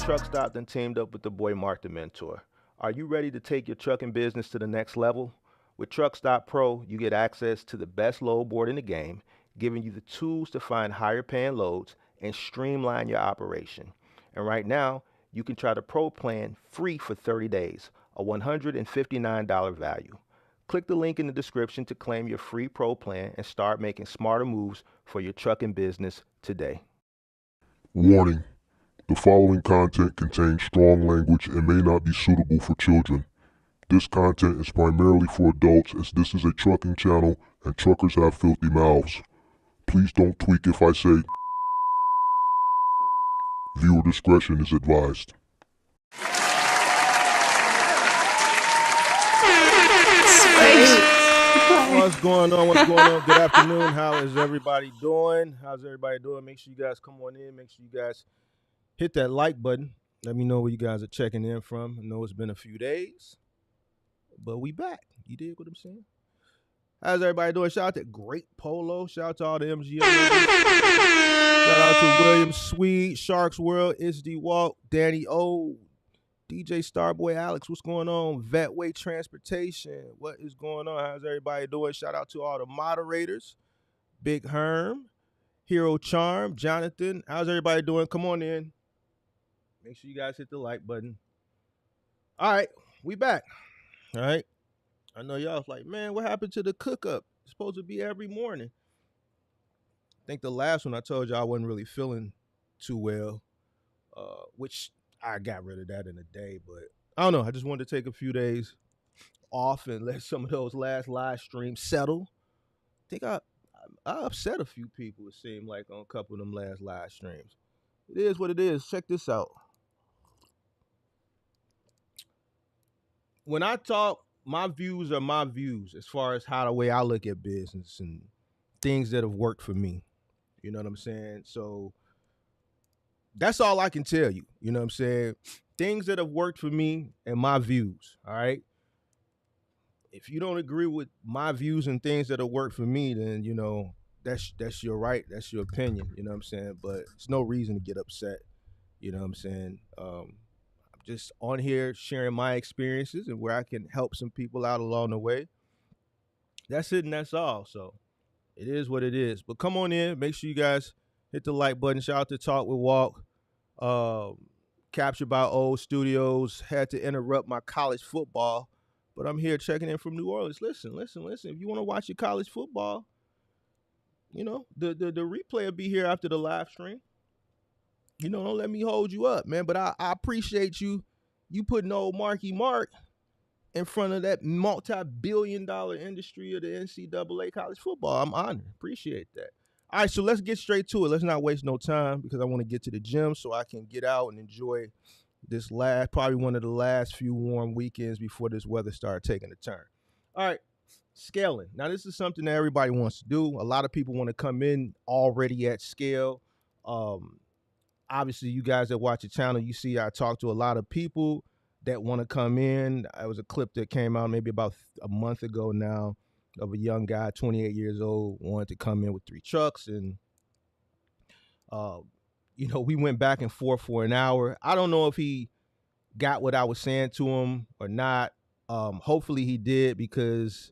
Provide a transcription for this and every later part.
Truck Stop done teamed up with the boy Mark the Mentor. Are you ready to take your trucking business to the next level? With Truck Stop Pro, you get access to the best load board in the game, giving you the tools to find higher paying loads and streamline your operation. And right now, you can try the Pro plan free for 30 days, a $159 value. Click the link in the description to claim your free Pro plan and start making smarter moves for your trucking business today. Warning: the following content contains strong language and may not be suitable for children. This content is primarily for adults, as this is a trucking channel and truckers have filthy mouths. Please don't tweak if I say. Viewer discretion is advised. What's going on? What's going on? Good afternoon. How is everybody doing? How's everybody doing? Make sure you guys come on in. Make sure you guys hit that like button. Let me know where you guys are checking in from. I know it's been a few days, but we back. You dig what I'm saying? How's everybody doing? Shout out to Great Polo. Shout out to all the MGM. Shout out to William Swede, Sharks World, Isdy Walk, Danny O, DJ Starboy Alex. What's going on? Vetway Transportation. What is going on? How's everybody doing? Shout out to all the moderators. Big Herm, Hero Charm, Jonathan. How's everybody doing? Come on in. Make sure you guys hit the like button. All right, we back. All right. I know y'all was like, man, what happened to the cook-up? It's supposed to be every morning. I think the last one I told you I wasn't really feeling too well, which I got rid of that in a day. But I don't know. I just wanted to take a few days off and let some of those last live streams settle. I think I upset a few people, it seemed like, on a couple of them last live streams. It is what it is. Check this out. When I talk, my views are my views as far as how the way I look at business and things that have worked for me. You know what I'm saying? So that's all I can tell you. You know what I'm saying? Things that have worked for me and my views. All right. If you don't agree with my views and things that have worked for me, then, you know, that's your right. That's your opinion. You know what I'm saying? But it's no reason to get upset. You know what I'm saying? I'm just on here sharing my experiences and where I can help some people out along the way. That's it and that's all. So it is what it is. But come on in. Make sure you guys hit the like button. Shout out to Talk with Walk. Captured by Old Studios. Had to interrupt my college football, but I'm here checking in from New Orleans. Listen. If you want to watch your college football, you know, the replay will be here after the live stream. You know, don't let me hold you up, man. But I appreciate you putting old Marky Mark in front of that multi-billion-dollar industry of the NCAA college football. I'm honored. Appreciate that. All right, so let's get straight to it. Let's not waste no time because I want to get to the gym so I can get out and enjoy this probably one of the last few warm weekends before this weather started taking a turn. All right, scaling. Now, this is something that everybody wants to do. A lot of people want to come in already at scale. Obviously, you guys that watch the channel, you see I talk to a lot of people that want to come in. It was a clip that came out maybe about a month ago now of a young guy, 28 years old, wanted to come in with 3 trucks. And, you know, we went back and forth for an hour. I don't know if he got what I was saying to him or not. Hopefully he did, because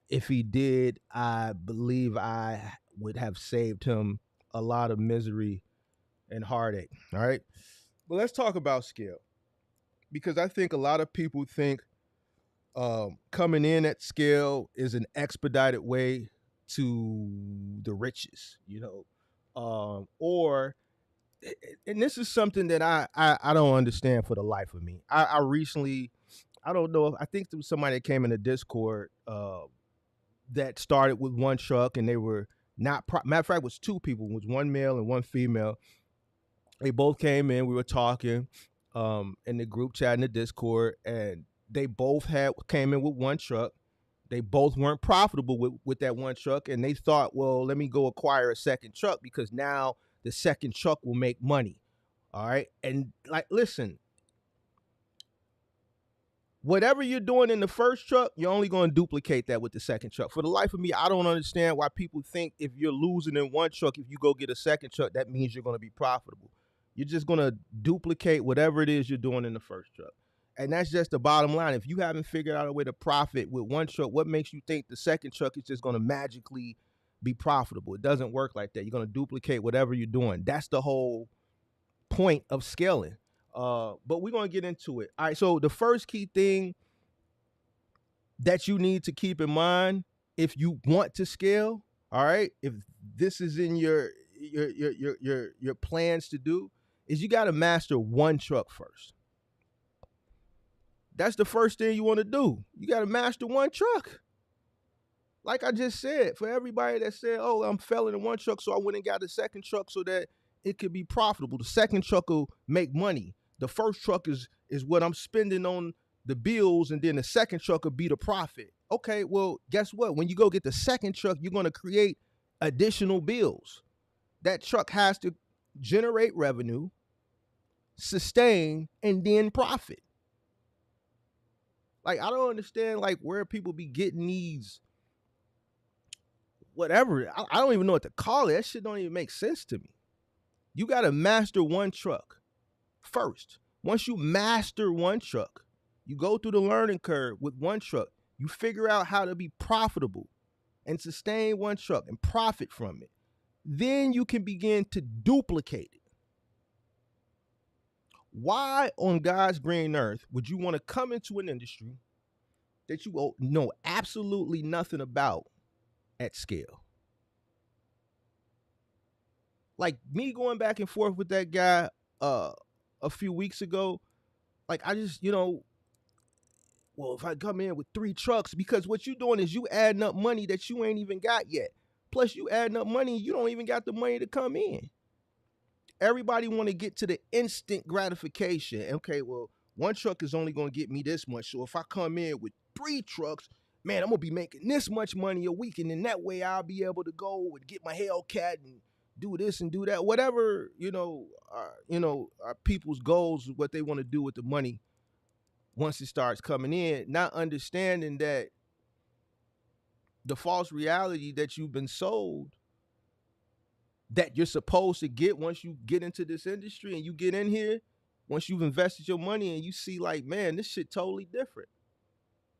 if he did, I believe I would have saved him a lot of misery and heartache. All right. But let's talk about scale, because I think a lot of people think coming in at scale is an expedited way to the riches, you know, and this is something that I don't understand for the life of me. I recently, I don't know, I think there was somebody that came in the Discord that started with 1 truck, and they were not, matter of fact, it was 2 people. It was 1 male and 1 female. They both came in, we were talking in the group chat in the Discord, and they both came in with 1 truck. They both weren't profitable with that 1 truck, and they thought, well, let me go acquire a second truck because now the second truck will make money. All right. And like, listen, whatever you're doing in the first truck, you're only going to duplicate that with the second truck. For the life of me, I don't understand why people think if you're losing in 1 truck, if you go get a second truck, that means you're going to be profitable. You're just going to duplicate whatever it is you're doing in the first truck. And that's just the bottom line. If you haven't figured out a way to profit with one truck, what makes you think the second truck is just going to magically be profitable? It doesn't work like that. You're going to duplicate whatever you're doing. That's the whole point of scaling. But we're going to get into it. All right. So the first key thing that you need to keep in mind if you want to scale, all right, if this is in your plans to do, is you got to master one truck first. That's the first thing you want to do. You got to master one truck. Like I just said, for everybody that said, oh, I'm failing in one truck, so I went and got a second truck so that it could be profitable. The second truck will make money. The first truck is what I'm spending on the bills, and then the second truck will be the profit. Okay, well, guess what? When you go get the second truck, you're going to create additional bills. That truck has to generate revenue, sustain, and then profit. Like, I don't understand, like, where people be getting these, whatever. I don't even know what to call it. That shit don't even make sense to me. You got to master one truck first. Once you master one truck, you go through the learning curve with one truck. You figure out how to be profitable and sustain one truck and profit from it. Then you can begin to duplicate it. Why on God's green earth would you want to come into an industry that you know absolutely nothing about at scale? Like me going back and forth with that guy a few weeks ago, like I just, well, if I come in with 3 trucks, because what you doing is you adding up money that you ain't even got yet. Plus you adding up money, you don't even got the money to come in. Everybody want to get to the instant gratification. Okay, well, one truck is only going to get me this much. So if I come in with 3 trucks, man, I'm going to be making this much money a week. And then that way I'll be able to go and get my Hellcat and do this and do that. Whatever, our people's goals, what they want to do with the money once it starts coming in, not understanding that the false reality that you've been sold that you're supposed to get once you get into this industry and you get in here, once you've invested your money and you see like, man, this shit totally different.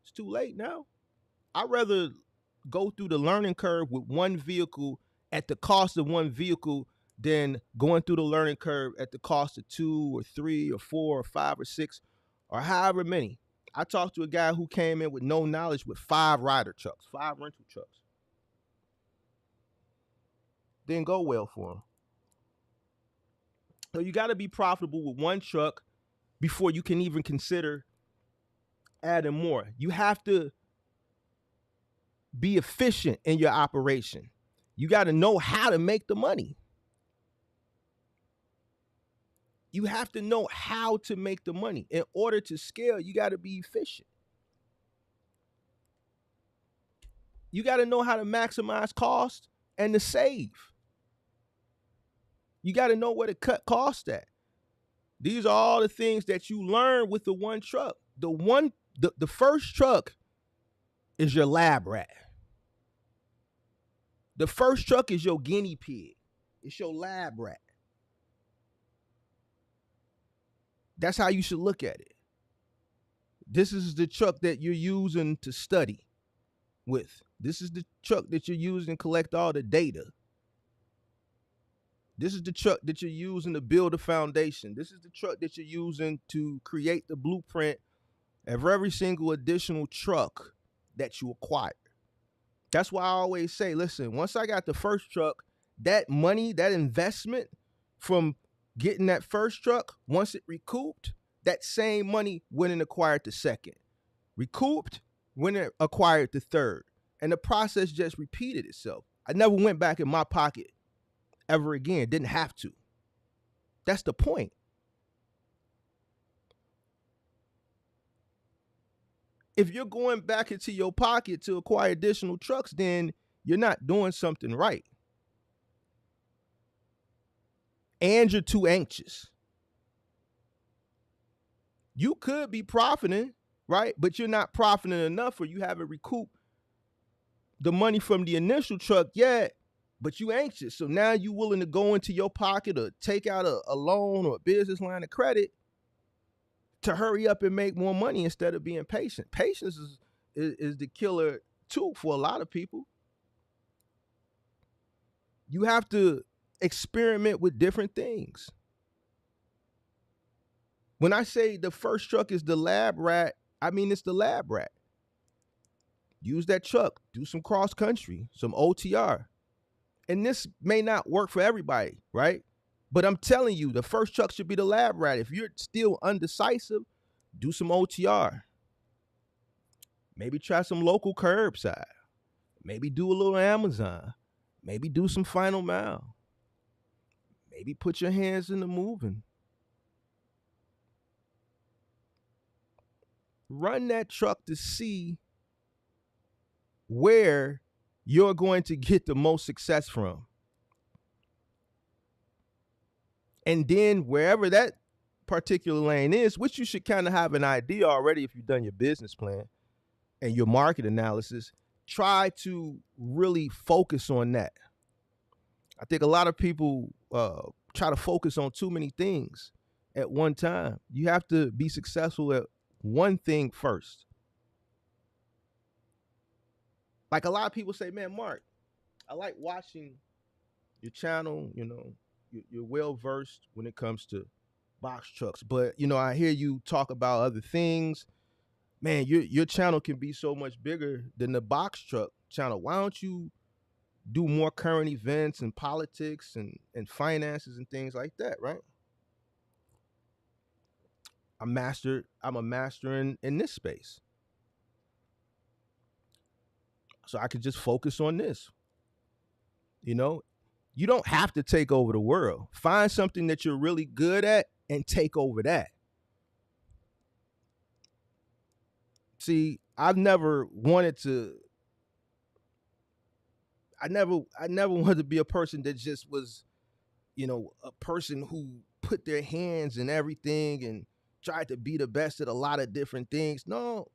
It's too late now. I'd rather go through the learning curve with one vehicle at the cost of one vehicle than going through the learning curve at the cost of 2 or 3 or 4 or 5 or 6 or however many. I talked to a guy who came in with no knowledge with 5 rider trucks, 5 rental trucks. Didn't go well for him. So you got to be profitable with one truck before you can even consider adding more. You have to be efficient in your operation. You got to know how to make the money. You have to know how to make the money. In order to scale, you got to be efficient. You got to know how to maximize cost and to save. You got to know where to cut costs at. These are all the things that you learn with the one truck. The first truck is your lab rat. The first truck is your guinea pig. It's your lab rat. That's how you should look at it. This is the truck that you're using to study with. This is the truck that you're using to collect all the data. This is the truck that you're using to build a foundation. This is the truck that you're using to create the blueprint of every single additional truck that you acquire. That's why I always say, listen, once I got the first truck, that money, that investment from getting that first truck, once it recouped, that same money went and acquired the second. Recouped, went and acquired the third. And the process just repeated itself. I never went back in my pocket ever again. Didn't have to. That's the point. If you're going back into your pocket to acquire additional trucks, then you're not doing something right. And you're too anxious. You could be profiting, right? But you're not profiting enough, or you haven't recouped the money from the initial truck yet, but you anxious. So now you willing to go into your pocket or take out a loan or a business line of credit to hurry up and make more money instead of being patient. Patience is the killer too for a lot of people. You have to experiment with different things. When I say the first truck is the lab rat, I mean it's the lab rat. Use that truck, do some cross country, some OTR. And this may not work for everybody, right? But I'm telling you, the first truck should be the lab rat. If you're still undecisive, do some OTR. Maybe try some local curbside. Maybe do a little Amazon. Maybe do some final mile. Maybe put your hands in the moving. Run that truck to see where you're going to get the most success from. And then wherever that particular lane is, which you should kind of have an idea already if you've done your business plan and your market analysis, try to really focus on that. I think a lot of people try to focus on too many things at one time. You have to be successful at one thing first. Like a lot of people say, man, Mark, I like watching your channel, you know, you're well versed when it comes to box trucks, but you know, I hear you talk about other things. Man, your channel can be so much bigger than the box truck channel. Why don't you do more current events and politics and finances and things like that, right? I'm a master in this space. So I could just focus on this. You know, you don't have to take over the world. Find something that you're really good at and take over that. See, I've never wanted to I never wanted to be a person that just was, you know, a person who put their hands in everything and tried to be the best at a lot of different things. No,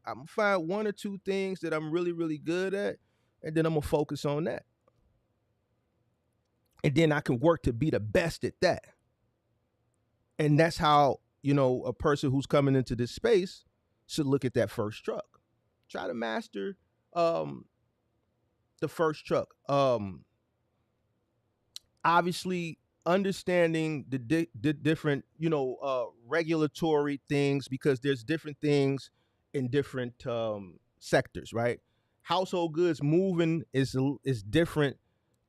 I'm gonna find one or two things that I'm really, really good at, and then I'm gonna focus on that. And then I can work to be the best at that. And that's how, you know, a person who's coming into this space should look at that first truck. Try to master um the first truck. Obviously understanding the different, you know, regulatory things, because there's different things in different sectors, right? Household goods moving is different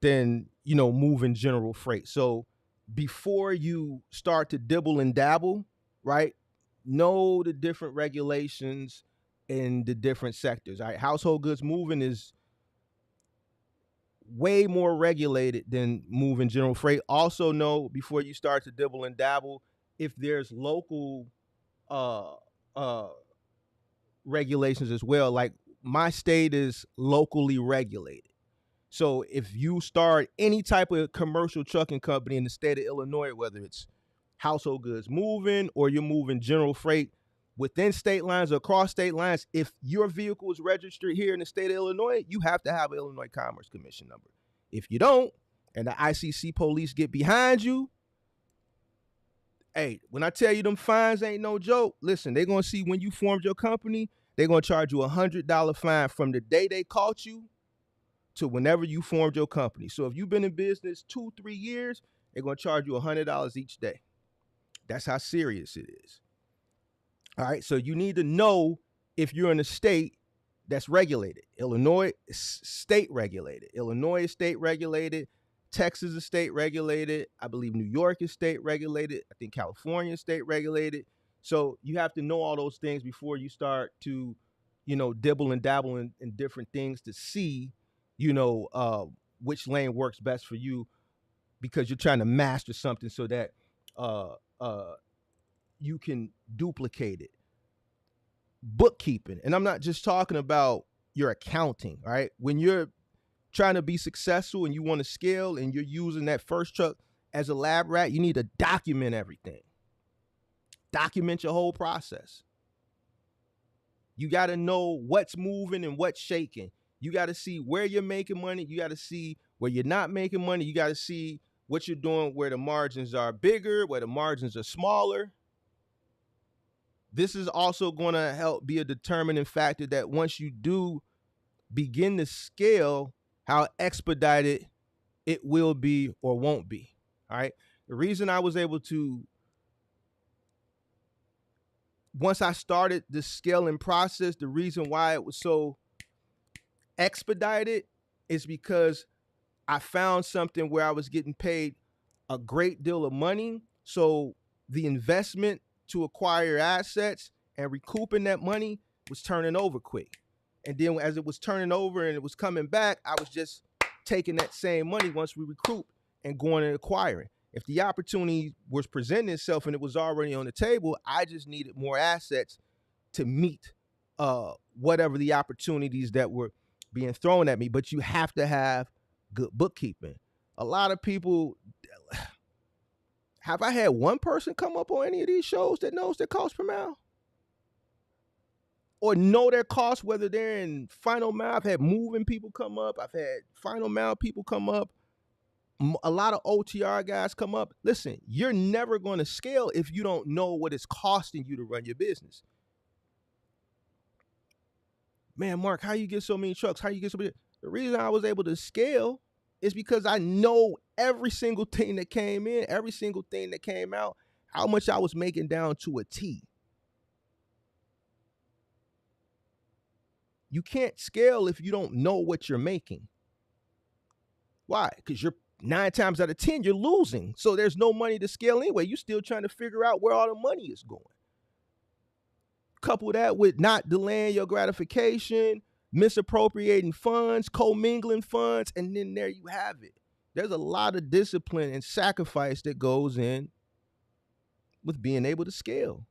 than, you know, moving general freight. So before you start to dibble and dabble, right, know the different regulations in the different sectors. All right, household goods moving is way more regulated than moving general freight. Also know before you start to dibble and dabble if there's local uh uh regulations as well. Like my state is locally regulated. So if you start any type of commercial trucking company in the state of Illinois, whether it's household goods moving or you're moving general freight within state lines or across state lines, if your vehicle is registered here in the state of Illinois, you have to have an Illinois Commerce Commission number. If you don't, and the ICC police get behind you, hey, when I tell you them fines ain't no joke, listen, they're going to see when you formed your company, they're going to charge you $100 fine from the day they caught you to whenever you formed your company. So if you've been in business 2-3 years, they're going to charge you $100 each day. That's how serious it is. All right, so you need to know if you're in a state that's regulated. Illinois is state regulated. Illinois is state regulated. Texas is state regulated. I believe New York is state regulated. I think California is state regulated. So you have to know all those things before you start to, you know, dibble and dabble in different things to see, you know, which lane works best for you, because you're trying to master something so that you can duplicate it. Bookkeeping, and I'm not just talking about your accounting, right? When you're trying to be successful and you want to scale and you're using that first truck as a lab rat, you need to document everything. Document your whole process. You got to know what's moving and what's shaking. You got to see where you're making money. You got to see Where you're not making money, you got to see what you're doing where the margins are bigger, where the margins are smaller. This is also going to help be a determining factor that once you do begin to scale, how expedited it will be or won't be. All right. The reason I was able to, once I started the scaling process, the reason why it was so expedited is because I found something where I was getting paid a great deal of money. So the investment to acquire assets and recouping that money was turning over quick. And then as it was turning over and it was coming back, I was just taking that same money once we recoup and going and acquiring. If the opportunity was presenting itself and it was already on the table, I just needed more assets to meet whatever the opportunities that were being thrown at me. But you have to have good bookkeeping. A lot of people, have I had one person come up on any of these shows that knows their cost per mile? Or know their costs, whether they're in final mile. I've had moving people come up. I've had final mile people come up. A lot of OTR guys come up. Listen, you're never going to scale if you don't know what it's costing you to run your business. Man, Mark, how you get so many trucks? How you get so many? The reason I was able to scale is because I know every single thing that came in, every single thing that came out, how much I was making down to a T. You can't scale if you don't know what you're making. Why? Because you're 9 times out of 10, you're losing. So there's no money to scale anyway. You're still trying to figure out where all the money is going. Couple that with not delaying your gratification, misappropriating funds, commingling funds, and then there you have it. There's a lot of discipline and sacrifice that goes in with being able to scale.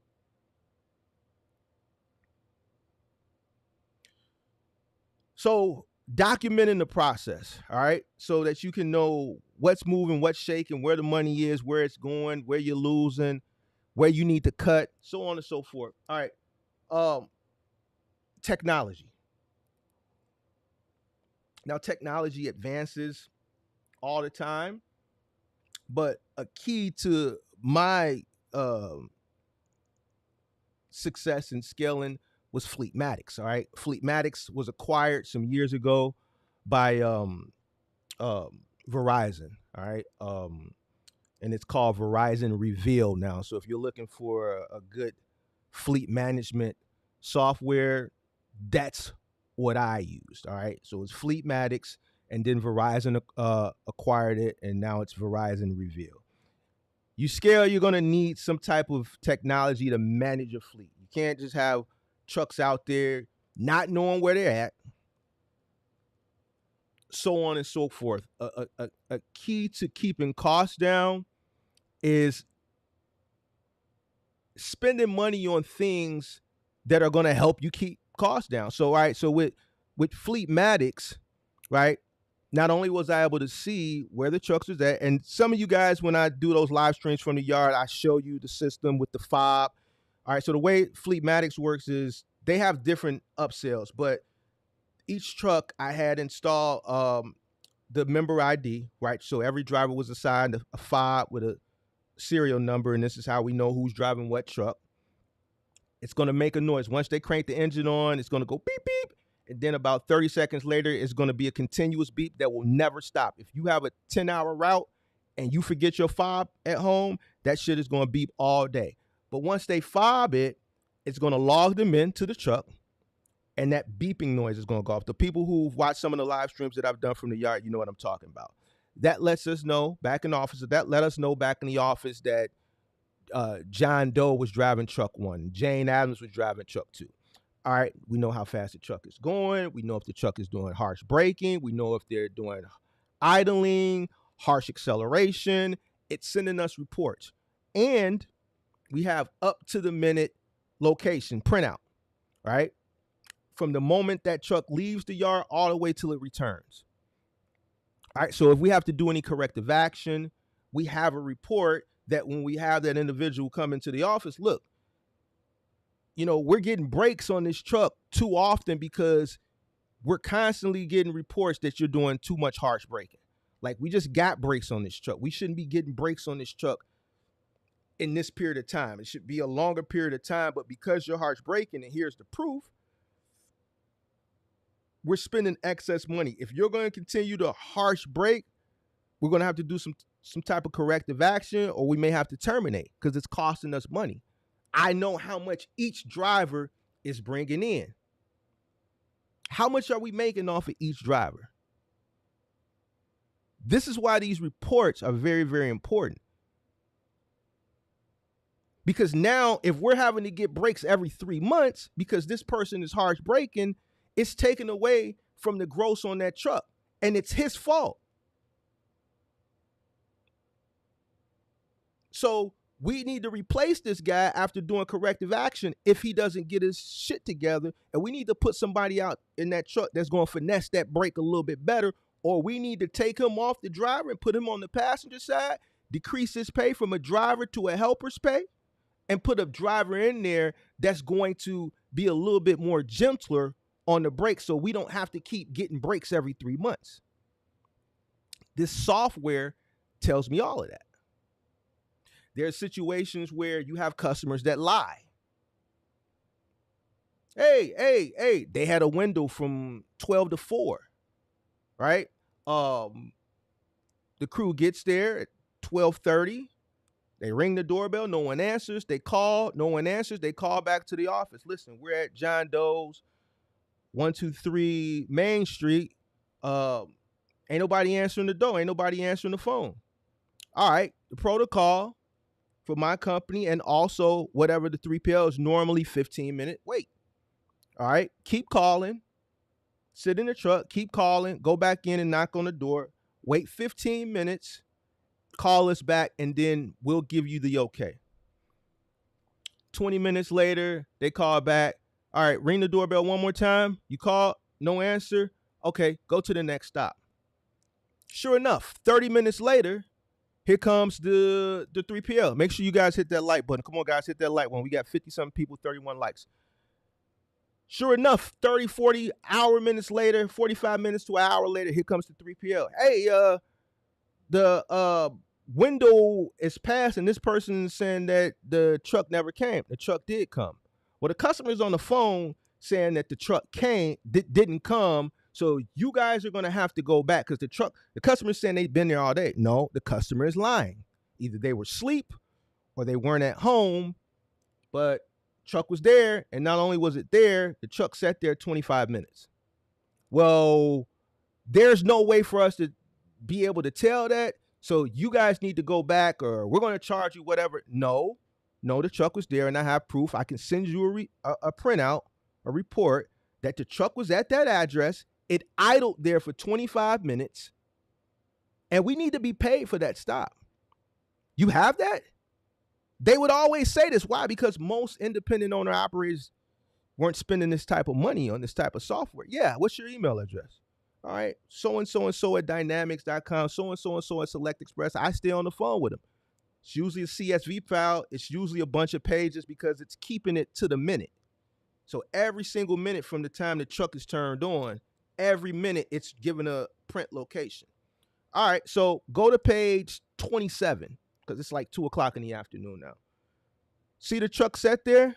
So documenting the process, all right, so that you can know what's moving, what's shaking, where the money is, where it's going, where you're losing, where you need to cut, so on and so forth. All right. Technology. Now, technology advances all the time, but a key to my success in scaling was Fleetmatics. All right, Fleetmatics was acquired some years ago by Verizon. All right, and it's called Verizon Reveal now. So if you're looking for a good fleet management software, that's what I used. All right, so it's Fleetmatics, and then Verizon acquired it, and now it's Verizon Reveal. You scale, you're going to need some type of technology to manage your fleet. You can't just have trucks out there not knowing where they're at, so on and so forth. A key to keeping costs down is spending money on things that are going to help you keep costs down. So, all right, so with Fleetmatics, right, not only was I able to see where the trucks was at, and some of you guys, when I do those live streams from the yard, I show you the system with the fob. All right, so the way Fleetmatics works is they have different upsells, but each truck I had installed the member ID, right? So every driver was assigned a fob with a serial number, and this is how we know who's driving what truck. It's going to make a noise. Once they crank the engine on, it's going to go beep, beep. And then about 30 seconds later, it's going to be a continuous beep that will never stop. If you have a 10-hour route and you forget your fob at home, that shit is going to beep all day. But once they fob it, it's going to log them into the truck, and that beeping noise is going to go off. The people who've watched some of the live streams that I've done from the yard, you know what I'm talking about. That lets us know back in the office, that let us know back in the office that John Doe was driving truck 1. Jane Adams was driving truck 2. All right, we know how fast the truck is going. We know if the truck is doing harsh braking. We know if they're doing idling, harsh acceleration. It's sending us reports. And we have up to the minute location printout, right? From the moment that truck leaves the yard all the way till it returns. All right, so if we have to do any corrective action, we have a report that when we have that individual come into the office, look, you know, we're getting brakes on this truck too often because we're constantly getting reports that you're doing too much harsh braking. Like, we just got brakes on this truck. We shouldn't be getting brakes on this truck in this period of time. It should be a longer period of time, but because your heart's breaking, and here's the proof, we're spending excess money. If you're going to continue to harsh brake, we're going to have to do some type of corrective action, or we may have to terminate because it's costing us money. I know how much each driver is bringing in. How much are we making off of each driver? This is why these reports are very, very important. Because now, if we're having to get brakes every 3 months because this person is harsh braking, it's taken away from the gross on that truck, and it's his fault. So we need to replace this guy after doing corrective action if he doesn't get his shit together, and we need to put somebody out in that truck that's going to finesse that brake a little bit better, or we need to take him off the driver and put him on the passenger side, decrease his pay from a driver to a helper's pay, and put a driver in there that's going to be a little bit more gentler on the brakes, so we don't have to keep getting brakes every 3 months. This software tells me all of that. There are situations where you have customers that lie. Hey, they had a window from 12 to 4, right? The crew gets there at 12:30. They ring the doorbell, no one answers. They call, no one answers. They call back to the office. Listen, we're at John Doe's, 123 Main Street. Ain't nobody answering the door. Ain't nobody answering the phone. All right, the protocol for my company, and also whatever the 3PL is, normally 15-minute wait. All right, keep calling, sit in the truck, keep calling, go back in and knock on the door, wait 15 minutes, call us back, and then we'll give you the okay. 20 minutes later, they call back. All right, ring the doorbell one more time. You call, no answer. Okay, go to the next stop. Sure enough, 30 minutes later, here comes the 3PL. Make sure you guys hit that like button. Come on, guys, hit that like one. We got 50-something people, 31 likes. Sure enough, 30, 40 minutes later, 45 minutes to an hour later, here comes the 3PL. Hey, the window is passed, and this person is saying that the truck never came. The truck did come. Well, the customer's on the phone saying that the truck didn't come, so you guys are going to have to go back because the customer's saying they've been there all day. No, the customer is lying. Either they were asleep or they weren't at home, but truck was there, and not only was it there, the truck sat there 25 minutes. Well, there's no way for us to be able to tell that, so you guys need to go back, or we're going to charge you whatever. No, the truck was there, and I have proof. I can send you a printout, a report that the truck was at that address. It idled there for 25 minutes, and we need to be paid for that stop. You have that? They would always say this. Why? Because most independent owner operators weren't spending this type of money on this type of software. Yeah, what's your email address? All right, so-and-so at dynamics.com, so-and-so at Select Express. I stay on the phone with them. It's usually a CSV file. It's usually a bunch of pages because it's keeping it to the minute. So every single minute from the time the truck is turned on, every minute it's given a print location. All right, so go to page 27 because it's like 2 o'clock in the afternoon now. See the truck sat there?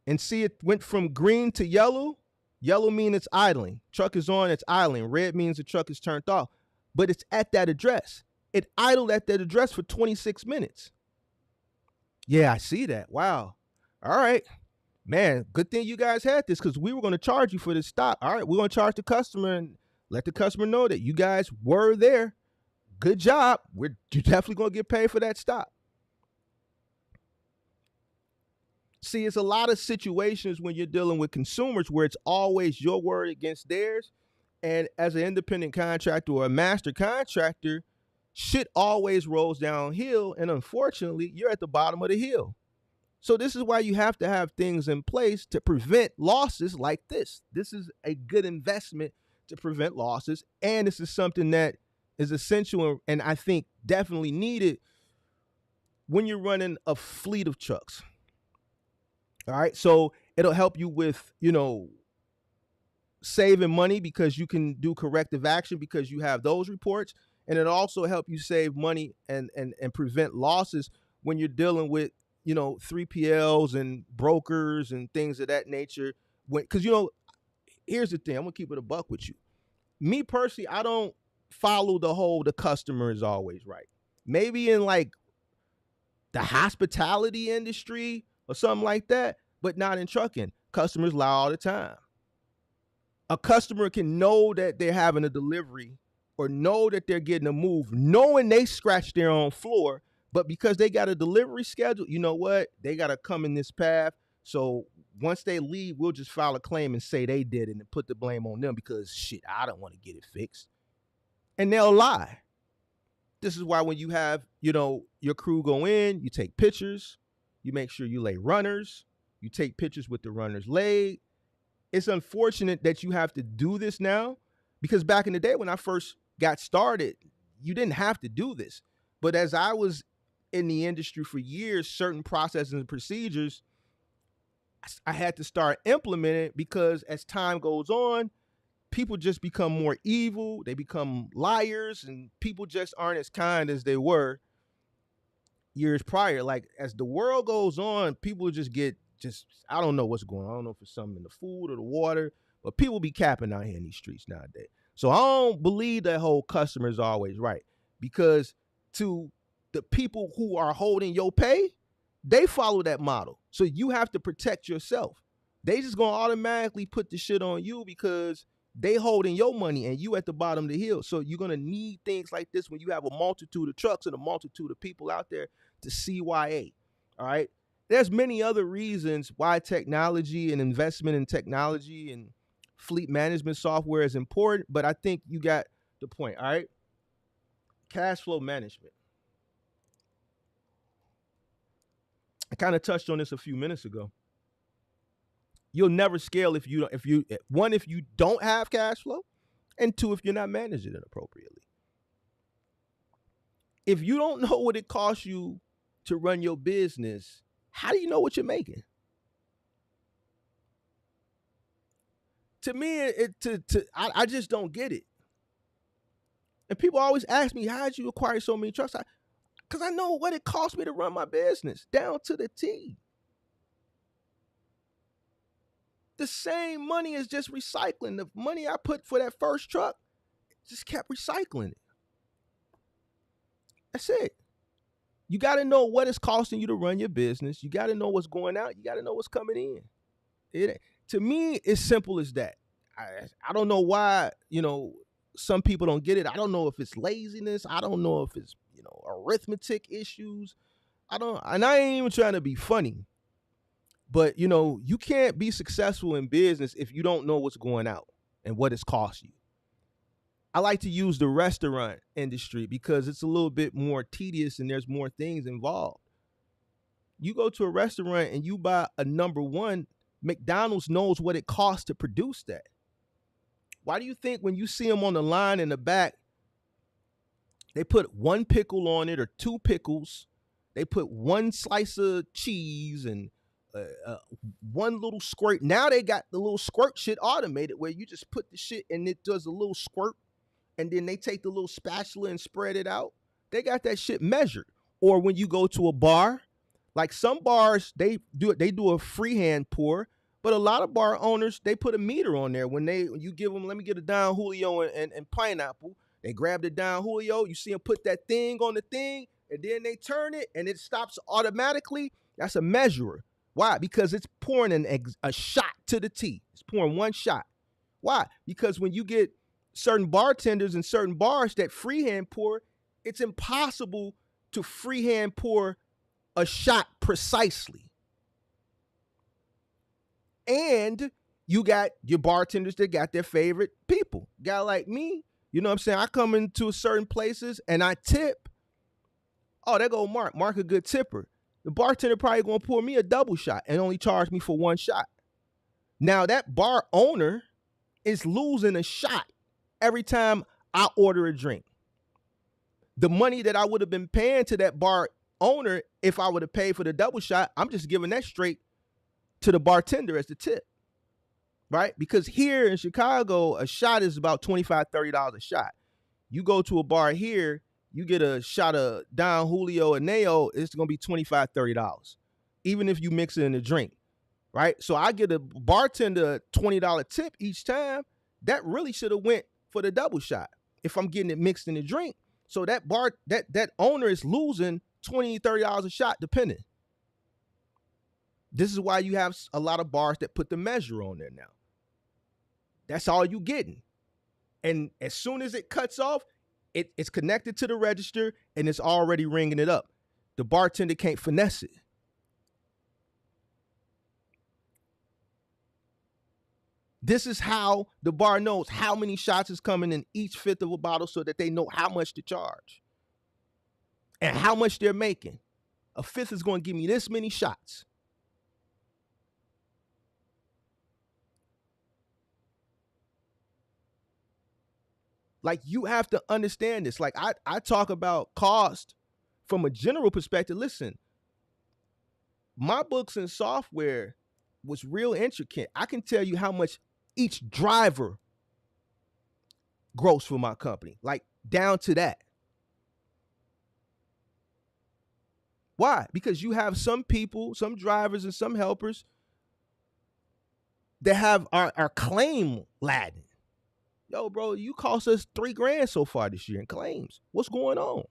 And see it went from green to yellow? Yellow means it's idling. Truck is on, it's idling. Red means the truck is turned off. But it's at that address. It idled at that address for 26 minutes. Yeah, I see that. Wow. All right. Man, good thing you guys had this because we were going to charge you for this stop. All right, we're going to charge the customer and let the customer know that you guys were there. Good job. You're definitely going to get paid for that stop. See, it's a lot of situations when you're dealing with consumers where it's always your word against theirs. And as an independent contractor or a master contractor, shit always rolls downhill. And unfortunately, you're at the bottom of the hill. So this is why you have to have things in place to prevent losses like this. This is a good investment to prevent losses. And this is something that is essential and I think definitely needed when you're running a fleet of trucks. All right. So it'll help you with, saving money because you can do corrective action because you have those reports, and it also help you save money and prevent losses when you're dealing with 3PLs and brokers and things of that nature. Because here's the thing, I'm gonna keep it a buck with you. Me personally, I don't follow the customer is always right. Maybe in like the hospitality industry or something like that, but not in trucking. Customers lie all the time. A customer can know that they're having a delivery or know that they're getting a move, knowing they scratched their own floor, but because they got a delivery schedule, you know what? They got to come in this path. So once they leave, we'll just file a claim and say they did it and put the blame on them because shit, I don't want to get it fixed. And they'll lie. This is why when you have, your crew go in, you take pictures, you make sure you lay runners, you take pictures with the runners laid. It's unfortunate that you have to do this now because back in the day when I first got started, you didn't have to do this. But as I was in the industry for years, certain processes and procedures, I had to start implementing because as time goes on, people just become more evil. They become liars, and people just aren't as kind as they were years prior. Like as the world goes on, people just get I don't know what's going on. I don't know if it's something in the food or the water, but people be capping out here in these streets nowadays. So I don't believe that whole customer is always right because to the people who are holding your pay, they follow that model. So you have to protect yourself. They just gonna automatically put the shit on you because they holding your money and you at the bottom of the hill. So you're gonna need things like this when you have a multitude of trucks and a multitude of people out there to CYA. All right. There's many other reasons why technology and investment in technology and fleet management software is important, but I think you got the point. All right. Cash flow management. I kind of touched on this a few minutes ago. You'll never scale if you don't have cash flow, and two, if you're not managing it appropriately. If you don't know what it costs you to run your business, how do you know what you're making? To me, I just don't get it. And people always ask me, how did you acquire so many trucks? Because I know what it cost me to run my business down to the T. The same money is just recycling. The money I put for that first truck, just kept recycling it. That's it. You got to know what it's costing you to run your business. You got to know what's going out. You got to know what's coming in. To me, it's simple as that. I don't know why, some people don't get it. I don't know if it's laziness. I don't know if it's, arithmetic issues. And I ain't even trying to be funny. But, you can't be successful in business if you don't know what's going out and what it's cost you. I like to use the restaurant industry because it's a little bit more tedious and there's more things involved. You go to a restaurant and you buy a number one, McDonald's knows what it costs to produce that. Why do you think when you see them on the line in the back, they put one pickle on it or two pickles, they put one slice of cheese and one little squirt. Now they got the little squirt shit automated where you just put the shit and it does a little squirt and then they take the little spatula and spread it out. They got that shit measured. Or when you go to a bar, like some bars, they do a freehand pour, but a lot of bar owners, they put a meter on there. When you give them, let me get a Don Julio and pineapple, they grab the Don Julio, you see them put that thing on the thing, and then they turn it and it stops automatically. That's a measurer. Why? Because it's pouring a shot to the T. It's pouring one shot. Why? Because when you get certain bartenders in certain bars that freehand pour, it's impossible to freehand pour a shot precisely. And you got your bartenders that got their favorite people. Guy like me, you know what I'm saying? I come into certain places and I tip. Oh, there go Mark. Mark a good tipper. The bartender probably gonna pour me a double shot and only charge me for one shot. Now that bar owner is losing a shot every time I order a drink. The money that I would have been paying to that bar owner, if I would have paid for the double shot, I'm just giving that straight to the bartender as the tip. right? Because here in Chicago, a shot is about $25, $30 a shot. You go to a bar here, you get a shot of Don Julio and Neo, it's gonna be $25, $30, even if you mix it in a drink, right? So I get a bartender $20 tip each time. That really should have went for the double shot if I'm getting it mixed in the drink. So that that owner is losing $20, $30 a shot depending. This is why you have a lot of bars that put the measure on there now. That's all you getting. And as soon as it cuts off, it's connected to the register and it's already ringing it up. The bartender can't finesse it. This is how the bar knows how many shots is coming in each fifth of a bottle so that they know how much to charge and how much they're making. A fifth is going to give me this many shots. Like, you have to understand this. Like, I talk about cost from a general perspective. Listen, my books and software was real intricate. I can tell you how much each driver gross for my company, like down to that. Why? Because you have some people, some drivers and some helpers that have our claim laden. Yo, bro, you cost us $3,000 so far this year in claims. What's going on?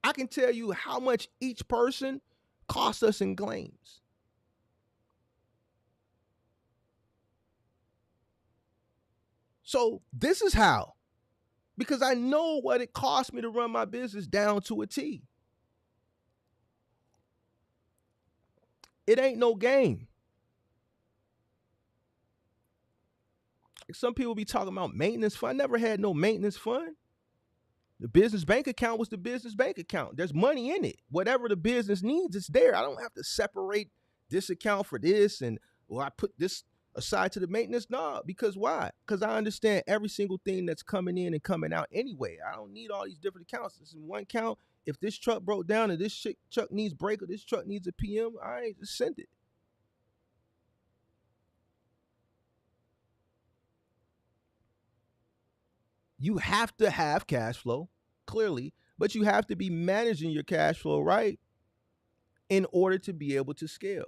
I can tell you how much each person costs us in claims. So this is how, because I know what it costs me to run my business down to a T. It ain't no game. Some people be talking about maintenance fund. I never had no maintenance fund. The business bank account was the business bank account. There's money in it. Whatever the business needs, it's there. I don't have to separate this account for this and, well, I put this aside to the maintenance. No, because why? Because I understand every single thing that's coming in and coming out anyway. I don't need all these different accounts. This is one account. If this truck broke down and this truck needs brake or this truck needs a PM, all right, just send it. You have to have cash flow, clearly, but you have to be managing your cash flow right in order to be able to scale.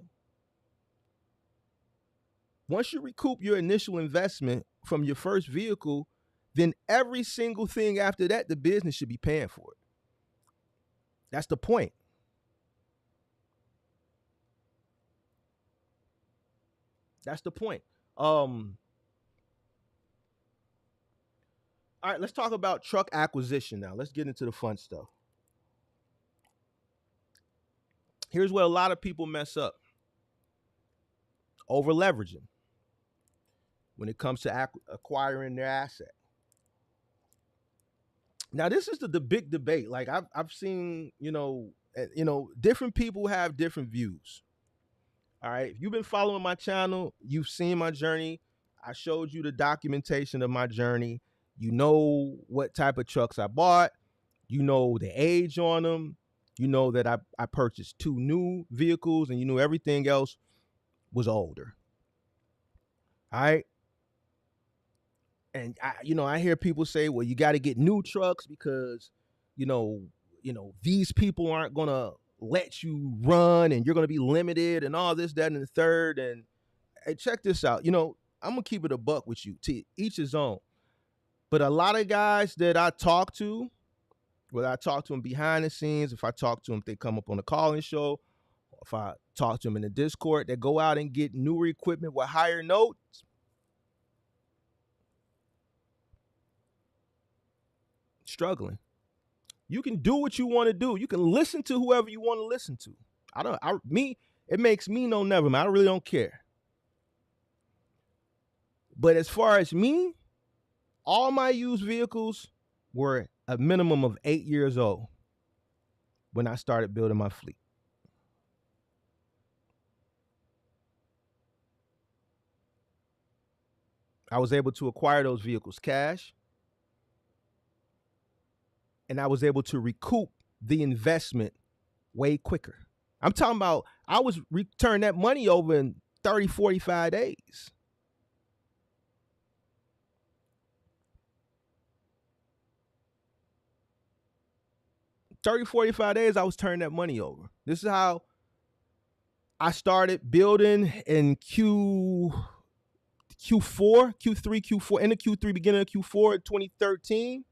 Once you recoup your initial investment from your first vehicle, then every single thing after that, the business should be paying for it. That's the point. That's the point. All right, let's talk about truck acquisition now. Let's get into the fun stuff. Here's where a lot of people mess up. Over leveraging when it comes to acquiring their asset. Now, this is the big debate. Like, I've seen, different people have different views. All right. If you've been following my channel, you've seen my journey. I showed you the documentation of my journey. You know what type of trucks I bought. You know the age on them. You know that I purchased 2 new vehicles, and you know everything else was older. All right. And I hear people say, well, you got to get new trucks because, these people aren't gonna let you run and you're gonna be limited and all this, that, and the third. And hey, check this out. I'm gonna keep it a buck with you. To each his own. But a lot of guys that I talk to, whether I talk to them behind the scenes, if I talk to them, if they come up on the call-in show, if I talk to them in the Discord, they go out and get newer equipment with higher notes. Struggling. You can do what you want to do. You can listen to whoever you want to listen to. It makes me no never, man. I really don't care. But as far as me, all my used vehicles were a minimum of 8 years old when I started building my fleet. I was able to acquire those vehicles cash, and I was able to recoup the investment way quicker. I'm talking about I was returning that money over in 30, 45 days. I was turning that money over. This is how I started building in Q4, Q3, Q4, end of Q3, beginning of Q4, 2013.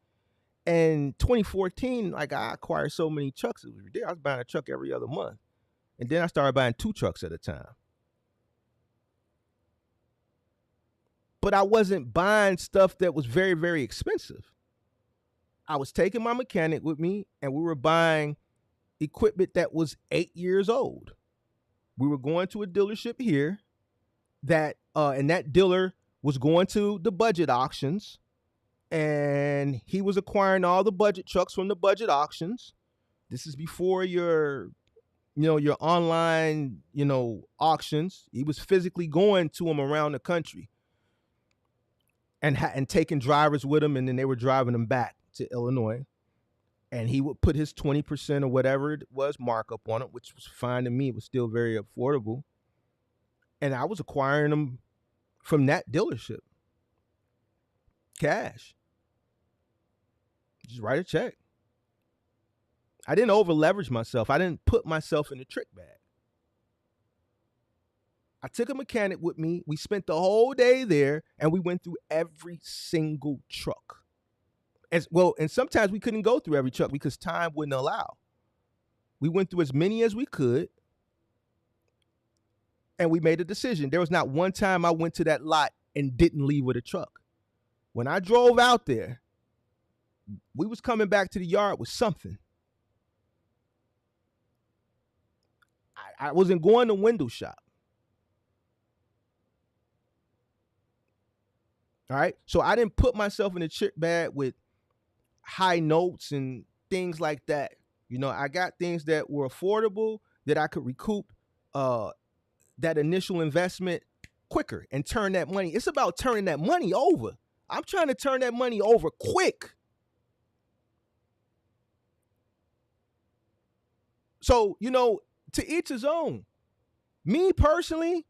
And 2014, like I acquired so many trucks, it was ridiculous. I was buying a truck every other month. And then I started buying 2 trucks at a time. But I wasn't buying stuff that was very, very expensive. I was taking my mechanic with me, and we were buying equipment that was 8 years old. We were going to a dealership here and that dealer was going to the budget auctions, and he was acquiring all the budget trucks from the budget auctions. This is before your online, auctions. He was physically going to them around the country and taking drivers with him, and then they were driving them back to Illinois. And he would put his 20% or whatever it was markup on it, which was fine to me. It was still very affordable. And I was acquiring them from that dealership. Cash. Just write a check. I didn't over leverage myself. I didn't put myself in the trick bag. I took a mechanic with me. We spent the whole day there, and we went through every single truck. As well, and sometimes we couldn't go through every truck because time wouldn't allow. We went through as many as we could, and we made a decision. There was not one time I went to that lot and didn't leave with a truck. When I drove out there, we was coming back to the yard with something. I wasn't going to window shop. All right. So I didn't put myself in a trick bag with high notes and things like that. I got things that were affordable that I could recoup that initial investment quicker and turn that money. It's about turning that money over. I'm trying to turn that money over quick. So, to each his own. Me personally,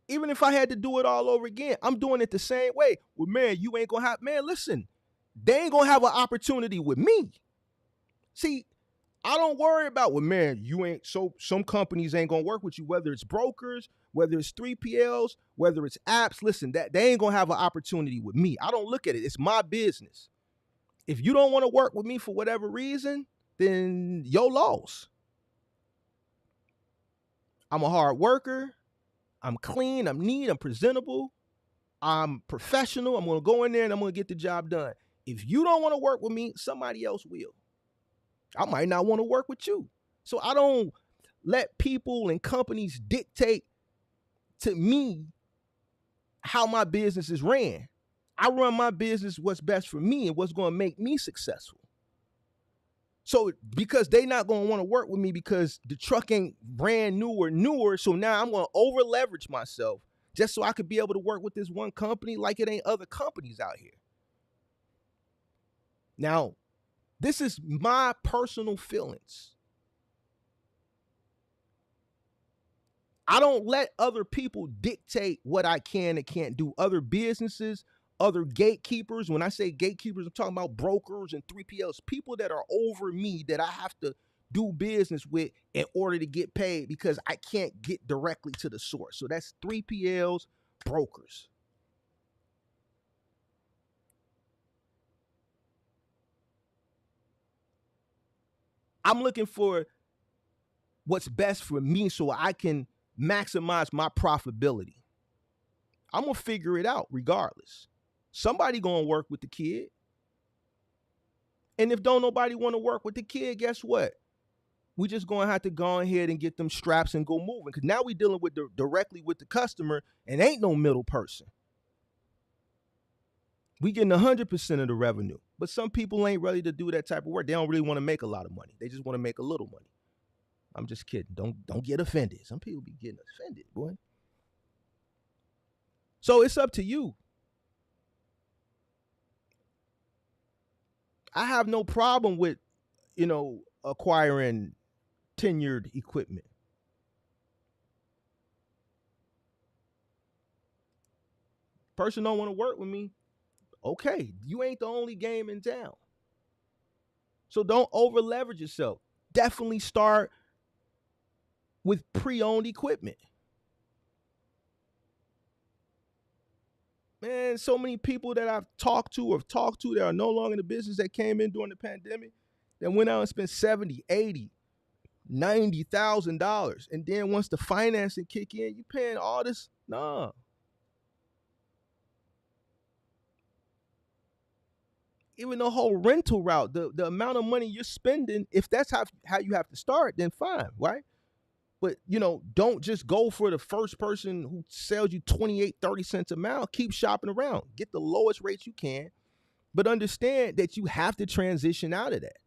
even if I had to do it all over again, I'm doing it the same way. Well, man, you ain't gonna have, man, listen, they ain't gonna have an opportunity with me. See, I don't worry about, well, man, you ain't, so some companies ain't gonna work with you, whether it's brokers, whether it's 3PLs, whether it's apps. Listen, that they ain't gonna have an opportunity with me. I don't look at it. It's my business. If you don't want to work with me for whatever reason, then your loss. I'm a hard worker. I'm clean. I'm neat. I'm presentable. I'm professional. I'm going to go in there and I'm going to get the job done. If you don't want to work with me, somebody else will. I might not want to work with you. So I don't let people and companies dictate to me how my business is ran. I run my business what's best for me and what's going to make me successful. So because they not going to want to work with me because the truck ain't brand new or newer, so now I'm going to over leverage myself just so I could be able to work with this one company like it ain't other companies out here. Now, this is my personal feelings. I don't let other people dictate what I can and can't do. Other businesses, other gatekeepers. When I say gatekeepers, I'm talking about brokers and 3PLs, people that are over me that I have to do business with in order to get paid because I can't get directly to the source. So that's 3PLs, brokers. I'm looking for what's best for me so I can maximize my profitability. I'm going to figure it out regardless. Somebody going to work with the kid. And if don't nobody want to work with the kid, guess what? We just going to have to go ahead and get them straps and go moving. Because now we dealing with directly with the customer and ain't no middle person. We getting 100% of the revenue. But some people ain't ready to do that type of work. They don't really want to make a lot of money. They just want to make a little money. I'm just kidding. Don't get offended. Some people be getting offended, boy. So it's up to you. I have no problem with, acquiring tenured equipment. Person don't want to work with me. Okay, you ain't the only game in town. So don't over leverage yourself. Definitely start with pre-owned equipment. Man, so many people that I've talked to that are no longer in the business that came in during the pandemic that went out and spent 70, 80, $90,000. And then once the financing kick in, you paying all this. Nah. Even the whole rental route, the amount of money you're spending, if that's how you have to start, then fine, right? But, don't just go for the first person who sells you 28, 30 cents a mile. Keep shopping around. Get the lowest rates you can. But understand that you have to transition out of that.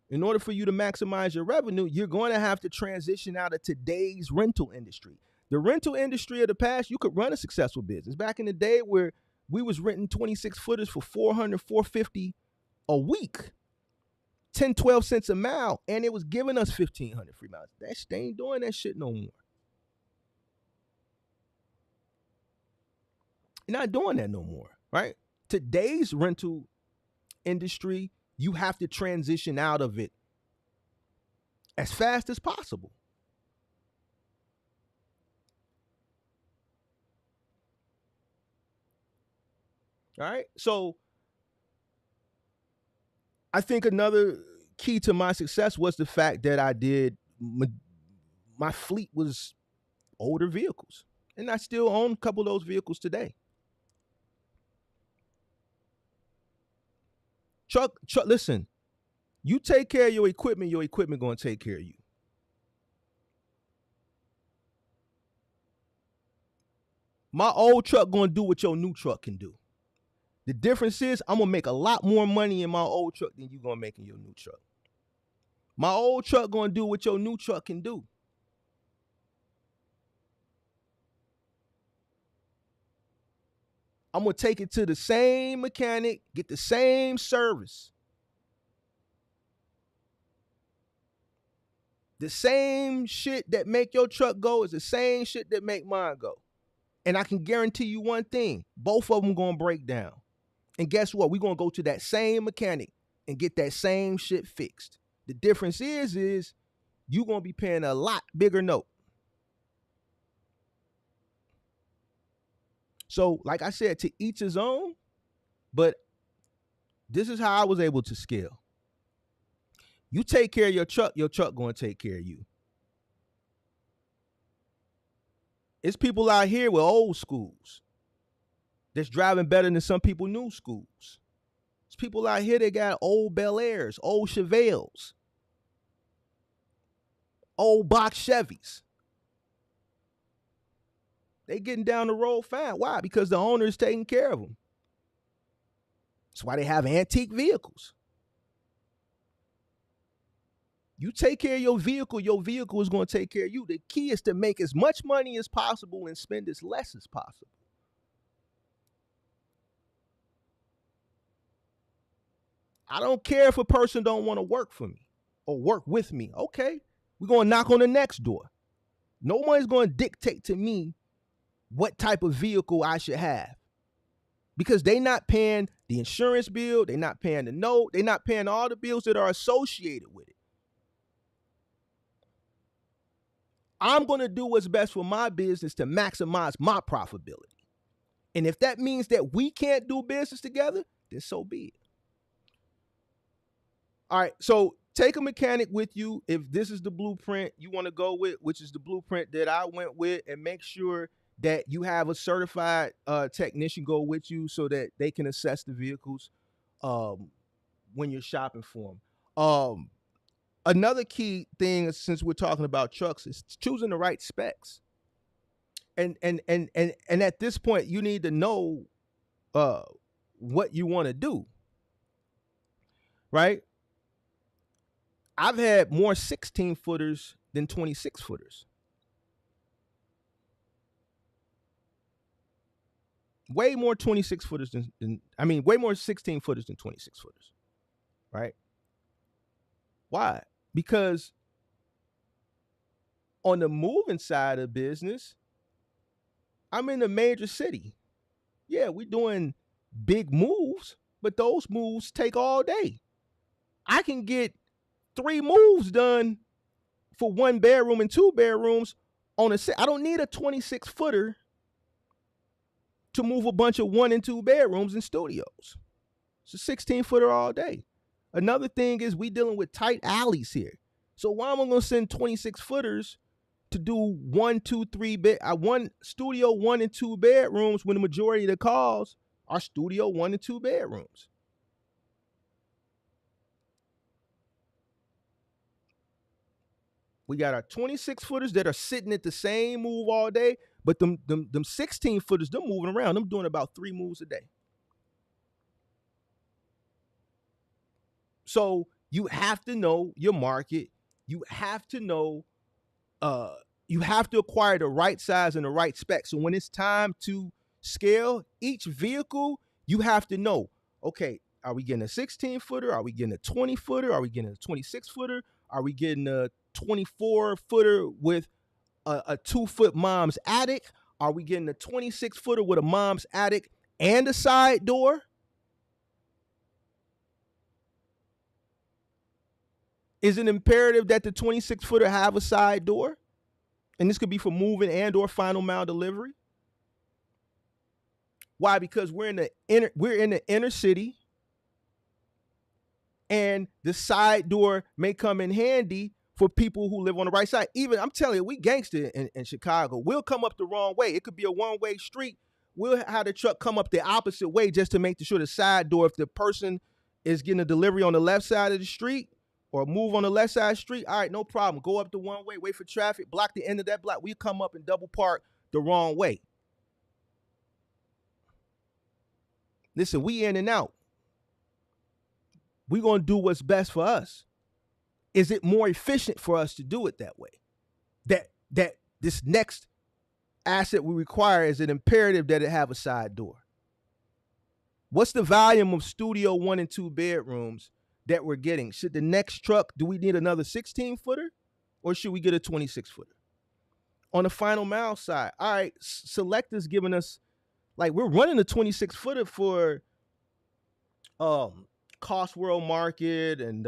In order for you to maximize your revenue, you're going to have to transition out of today's rental industry. The rental industry of the past, you could run a successful business. Back in the day where we was renting 26 footers for $400, $450 a week. 10, 12 cents a mile, and it was giving us 1,500 free miles. They ain't doing that shit no more. You're not doing that no more, right? Today's rental industry, you have to transition out of it as fast as possible. All right? So I think another key to my success was the fact that my fleet was older vehicles. And I still own a couple of those vehicles today. Chuck, listen, you take care of your equipment gonna take care of you. My old truck gonna do what your new truck can do. The difference is I'm gonna make a lot more money in my old truck than you gonna make in your new truck. My old truck gonna do what your new truck can do. I'm gonna take it to the same mechanic, get the same service. The same shit that make your truck go is the same shit that make mine go. And I can guarantee you one thing, both of them gonna break down. And guess what? We're gonna go to that same mechanic and get that same shit fixed. The difference is you're gonna be paying a lot bigger note. So, like I said, to each his own, but this is how I was able to scale. You take care of your truck gonna take care of you. It's people out here with old schools that's driving better than some people new schools. There's people out here that got old Bel Airs, old Chevelles, old box Chevys. They getting down the road fine. Why? Because the owner is taking care of them. That's why they have antique vehicles. You take care of your vehicle is going to take care of you. The key is to make as much money as possible and spend as less as possible. I don't care if a person don't want to work for me or work with me. Okay, we're going to knock on the next door. No one's going to dictate to me what type of vehicle I should have, because they not paying the insurance bill, they not paying the note, they not paying all the bills that are associated with it. I'm going to do what's best for my business to maximize my profitability. And if that means that we can't do business together, then so be it. All right, so take a mechanic with you if this is the blueprint you want to go with, which is the blueprint that I went with, and make sure that you have a certified technician go with you so that they can assess the vehicles when you're shopping for them. Another key thing, since we're talking about trucks, is choosing the right specs. And at this point, you need to know what you want to do, right? I've had more 16 footers than 26 footers. Way more 26 footers way more 16 footers than 26 footers, right? Why? Because on the moving side of business, I'm in a major city. Yeah, we're doing big moves, but those moves take all day. I can get 3 moves done for 1 bedroom and 2 bedrooms on a set. I don't need a 26 footer to move a bunch of 1 and 2 bedrooms in studios. It's a 16 footer all day. Another thing is we dealing with tight alleys here. So why am I going to send 26 footers to do 1, 2, 3 bed, one studio 1 and 2 bedrooms when the majority of the calls are studio 1 and 2 bedrooms? We got our 26 footers that are sitting at the same move all day, but them 16 footers, they're moving around. Them doing about 3 moves a day. So you have to know your market. You have to know, you have to acquire the right size and the right spec. So when it's time to scale each vehicle, you have to know, okay, are we getting a 16 footer? Are we getting a 20 footer? Are we getting a 26 footer? Are we getting a 24 footer with a 2-foot mom's attic? Are we getting a 26 footer with a mom's attic and a side door? Is it imperative that the 26 footer have a side door? And this could be for moving and or final mile delivery. Why? Because we're in the inner city, and the side door may come in handy for people who live on the right side. Even, I'm telling you, we gangster in Chicago. We'll come up the wrong way. It could be a one-way street. We'll have the truck come up the opposite way just to make sure the side door, if the person is getting a delivery on the left side of the street or move on the left side of the street, all right, no problem. Go up the one way, wait for traffic, block the end of that block. We come up and double park the wrong way. Listen, we in and out. We're going to do what's best for us. Is it more efficient for us to do it that way? That this next asset we require, is it imperative that it have a side door? What's the volume of studio 1 and 2 bedrooms that we're getting? Should the next truck, do we need another 16 footer or should we get a 26 footer? On the final mile side, all right, Selecta's giving us, like, we're running a 26 footer for Cost World Market and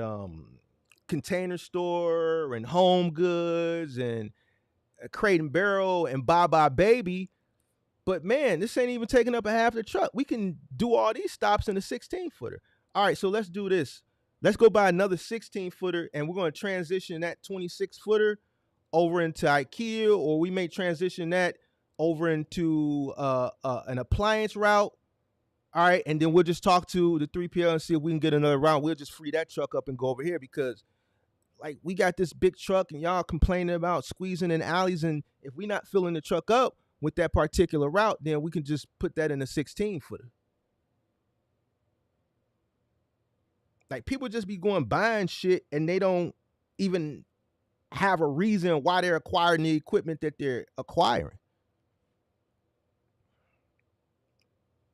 Container Store and Home Goods and Crate and Barrel and Bye Bye Baby. But man, this ain't even taking up a half the truck. We can do all these stops in a 16 footer. All right, so let's do this. Let's go buy another 16 footer and we're going to transition that 26 footer over into IKEA, or we may transition that over into an appliance route. All right, and then we'll just talk to the 3PL and see if we can get another route. We'll just free that truck up and go over here, because like, we got this big truck and y'all complaining about squeezing in alleys, and if we're not filling the truck up with that particular route, then we can just put that in a 16 footer. Like, people just be going buying shit and they don't even have a reason why they're acquiring the equipment that they're acquiring.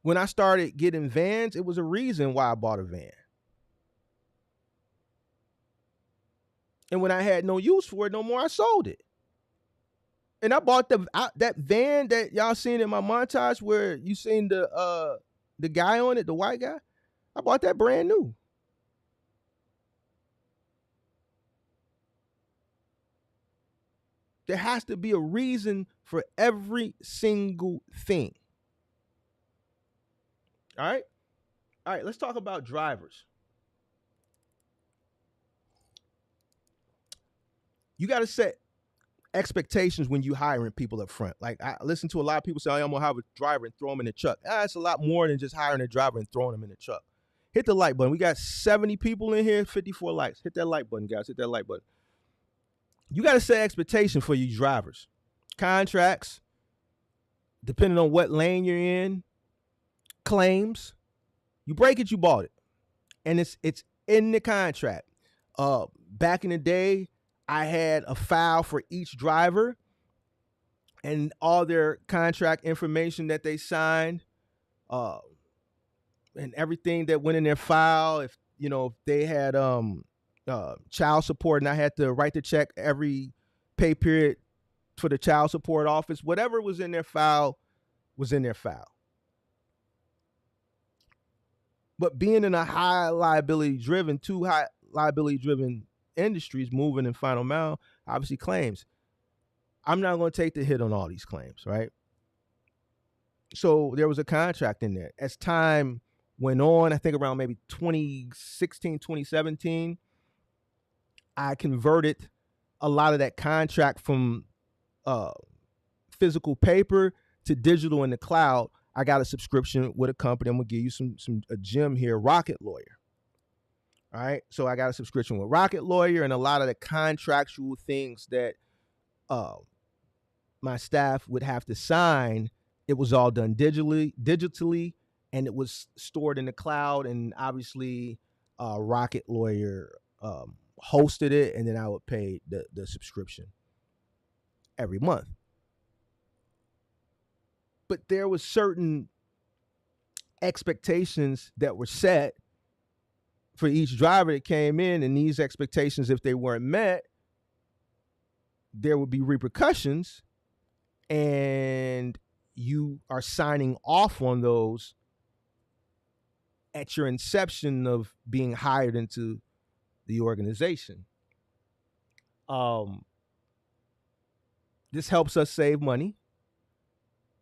When I started getting vans, it was a reason why I bought a van. And when I had no use for it no more, I sold it. And I bought that van that y'all seen in my montage where you seen the guy on it, the white guy. I bought that brand new. There has to be a reason for every single thing. All right, let's talk about drivers. You got to set expectations when you hiring people up front. Like, I listen to a lot of people say, I'm gonna have a driver and throw them in the truck. It's a lot more than just hiring a driver and throwing them in the truck. Hit the like button. We got 70 people in here, 54 likes. Hit that like button, guys. Hit that like button. You got to set expectation for you drivers. Contracts, depending on what lane you're in, claims. You break it, you bought it. And it's in the contract. Back in the day, I had a file for each driver and all their contract information that they signed, and everything that went in their file. If they had child support, and I had to write the check every pay period for the child support office, whatever was in their file was in their file. But being in a high liability driven industries, moving and final mile, obviously claims. I'm not going to take the hit on all these claims, right? So there was a contract in there. As time went on, I think around maybe 2016, 2017, I converted a lot of that contract from physical paper to digital in the cloud. I got a subscription with a company. I'm gonna give you a gem here, Rocket Lawyer. All right, so I got a subscription with Rocket Lawyer, and a lot of the contractual things that my staff would have to sign, it was all done digitally, and it was stored in the cloud. And obviously, Rocket Lawyer hosted it, and then I would pay the subscription every month. But there was certain expectations that were set for each driver that came in, and these expectations, if they weren't met, there would be repercussions, and you are signing off on those at your inception of being hired into the organization. This helps us save money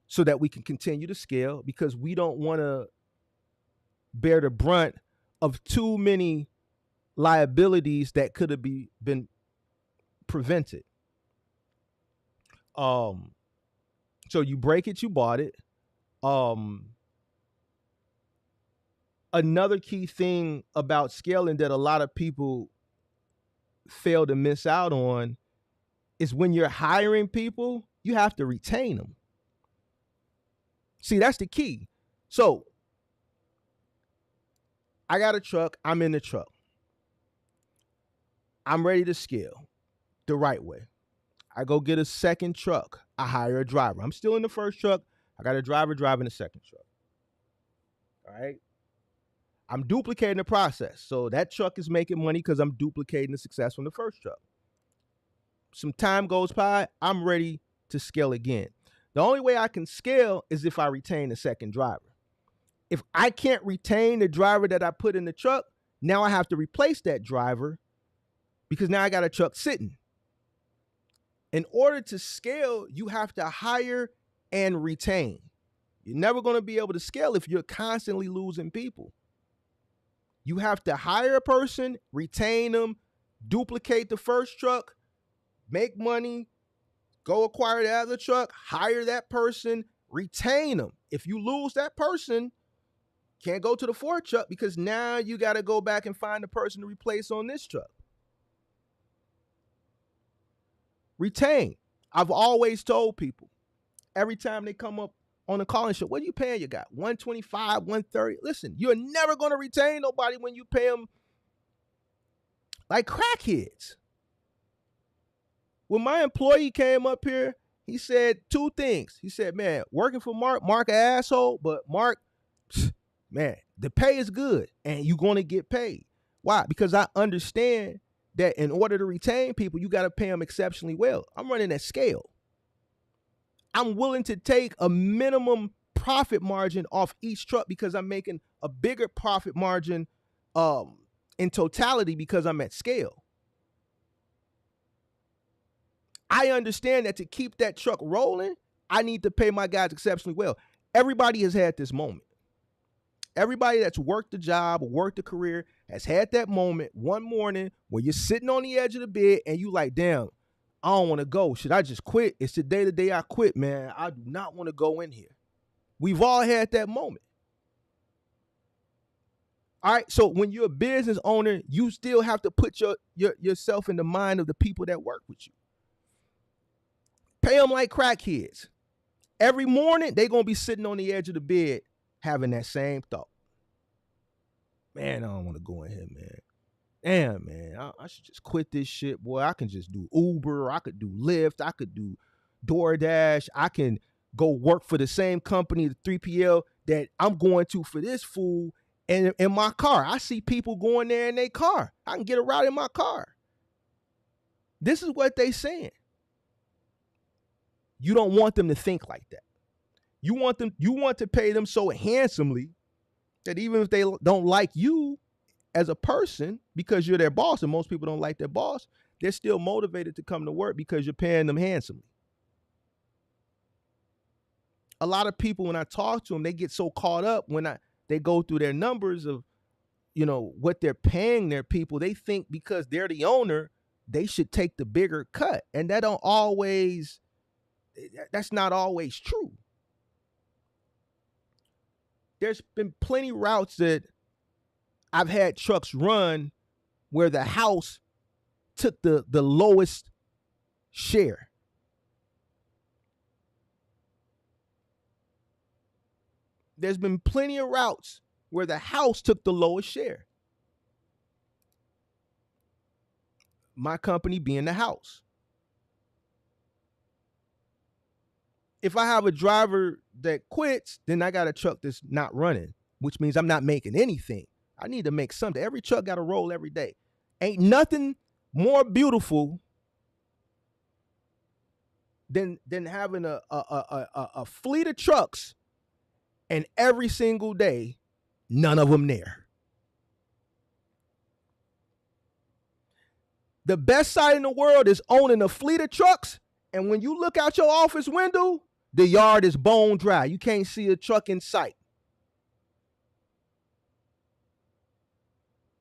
so that we can continue to scale, because we don't want to bear the brunt of too many liabilities that could have been prevented. So you break it, you bought it. Another key thing about scaling that a lot of people fail to miss out on is when you're hiring people, you have to retain them. See, that's the key. So I got a truck. I'm in the truck. I'm ready to scale the right way. I go get a second truck. I hire a driver. I'm still in the first truck. I got a driver driving the second truck. All right. I'm duplicating the process. So that truck is making money because I'm duplicating the success from the first truck. Some time goes by. I'm ready to scale again. The only way I can scale is if I retain the second driver. If I can't retain the driver that I put in the truck, now I have to replace that driver because now I got a truck sitting. In order to scale, you have to hire and retain. You're never going to be able to scale if you're constantly losing people. You have to hire a person, retain them, duplicate the first truck, make money, go acquire the other truck, hire that person, retain them. If you lose that person, can't go to the fourth truck because now you got to go back and find the person to replace on this truck. Retain. I've always told people, every time they come up on a calling show, what are you paying your guy? $125, $130. Listen, you're never going to retain nobody when you pay them like crackheads. When my employee came up here, he said two things. He said, man, working for Mark an asshole, but Mark, man, the pay is good and you're going to get paid. Why? Because I understand that in order to retain people, you got to pay them exceptionally well. I'm running at scale. I'm willing to take a minimum profit margin off each truck because I'm making a bigger profit margin in totality because I'm at scale. I understand that to keep that truck rolling, I need to pay my guys exceptionally well. Everybody has had this moment. Everybody that's worked the job or worked a career has had that moment one morning where you're sitting on the edge of the bed and you like, damn, I don't want to go. Should I just quit? It's the day I quit, man. I do not want to go in here. We've all had that moment. All right. So when you're a business owner, you still have to put yourself in the mind of the people that work with you. Pay them like crackheads. Every morning, they're going to be sitting on the edge of the bed having that same thought. Man, I don't want to go in here, man. Damn, man, I should just quit this shit, boy. I can just do Uber. I could do Lyft. I could do DoorDash. I can go work for the same company, the 3PL, that I'm going to for this fool. And in my car, I see people going there in their car. I can get a ride in my car. This is what they saying. You don't want them to think like that. You want to pay them so handsomely That even if they don't like you as a person because you're their boss, and most people don't like their boss, they're still motivated to come to work because you're paying them handsomely. A lot of people, when I talk to them, they get so caught up when they go through their numbers of, what they're paying their people. They think because they're the owner, they should take the bigger cut. And that's not always true. There's been plenty of routes that I've had trucks run where the house took the lowest share. There's been plenty of routes where the house took the lowest share. My company being the house. If I have a driver that quits, then I got a truck that's not running, which means I'm not making anything. I need to make something. Every truck got to roll every day. Ain't nothing more beautiful than having a fleet of trucks, and every single day, none of them there. The best sight in the world is owning a fleet of trucks, and when you look out your office window, the yard is bone dry. You can't see a truck in sight.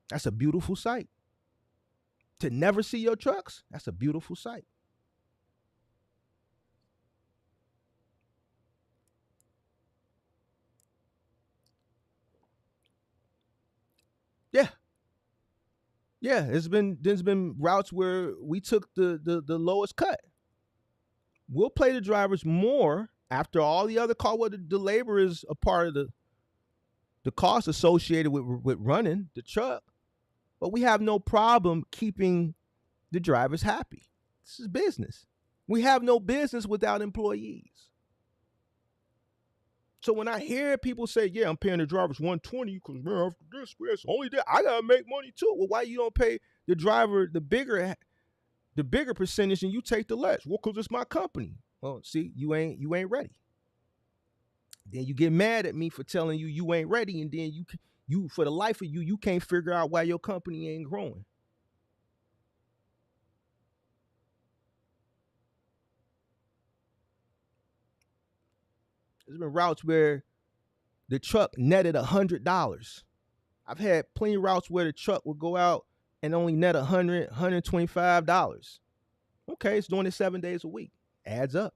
That's a beautiful sight. To never see your trucks, that's a beautiful sight. Yeah, there's been routes where we took the lowest cut. We'll pay the drivers more after all the other costs. Well, the labor is a part of the cost associated with running the truck, but we have no problem keeping the drivers happy. This is business. We have no business without employees. So when I hear people say, yeah, I'm paying the drivers $120 because, man, after this, it's only that, I got to make money too. Well, why you don't pay the driver the bigger percentage and you take the less? Well, because it's my company. Well, see, you ain't ready. Then you get mad at me for telling you ain't ready, and then you for the life of you can't figure out why your company ain't growing. There's been routes where the truck netted $100. I've had plenty of routes where the truck would go out and only net $100, $125. Okay, it's doing it 7 days a week. Adds up.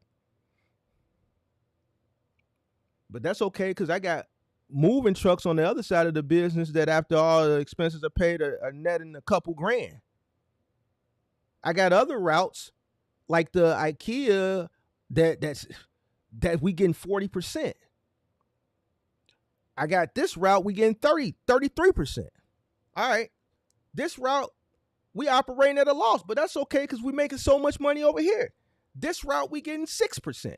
But that's okay, because I got moving trucks on the other side of the business that after all the expenses are paid are netting a couple grand. I got other routes like the IKEA that we getting 40%. I got this route, we getting 33%. All right. This route, we operating at a loss, but that's okay because we making so much money over here. This route, we getting 6%.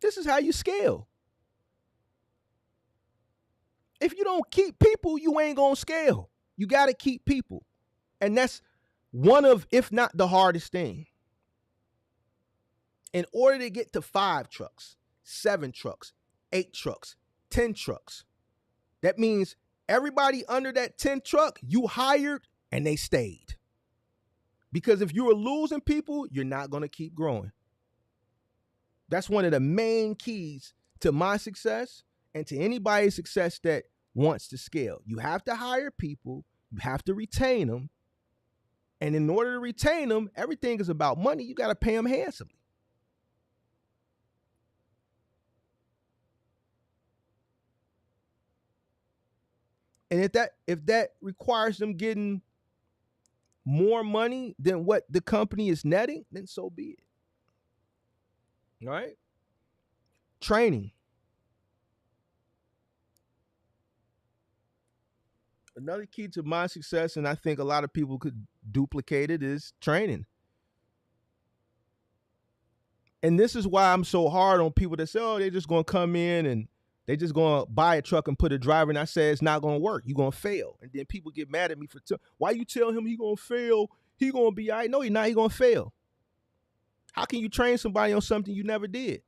This is how you scale. If you don't keep people, you ain't gonna scale. You got to keep people. And that's one of, if not the hardest thing. In order to get to 5 trucks, 7 trucks, 8 trucks, 10 trucks, that means everybody under that 10 truck, you hired and they stayed. Because if you are losing people, you're not going to keep growing. That's one of the main keys to my success and to anybody's success that wants to scale. You have to hire people, you have to retain them. And in order to retain them, everything is about money. You got to pay them handsomely. And if that requires them getting more money than what the company is netting, then so be it. All right? Training. Another key to my success, and I think a lot of people could duplicate it, is training. And this is why I'm so hard on people that say, oh, they're just going to come in and they just going to buy a truck and put a driver, and I say it's not going to work. You're going to fail. And then people get mad at me for why you tell him he going to fail? He going to be all right. No, he's not. He going to fail. How can you train somebody on something you never did?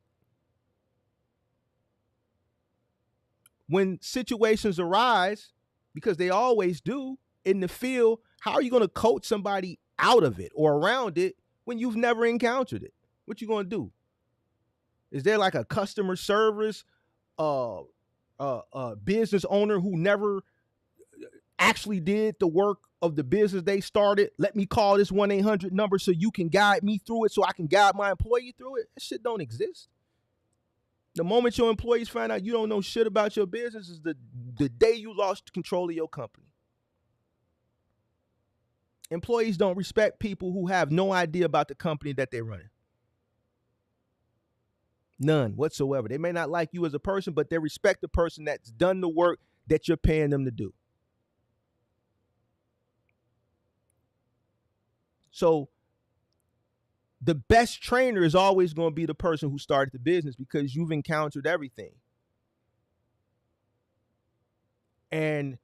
When situations arise, because they always do in the field, how are you going to coach somebody out of it or around it when you've never encountered it? What you going to do? Is there like a customer service business owner who never actually did the work of the business they started? Let me call this 1-800 number so you can guide me through it, so I can guide my employee through it. That shit don't exist. The moment your employees find out you don't know shit about your business is the day you lost control of your company. Employees don't respect people who have no idea about the company that they're running. None whatsoever. They may not like you as a person, but they respect the person that's done the work that you're paying them to do. So the best trainer is always going to be the person who started the business, because you've encountered everything. And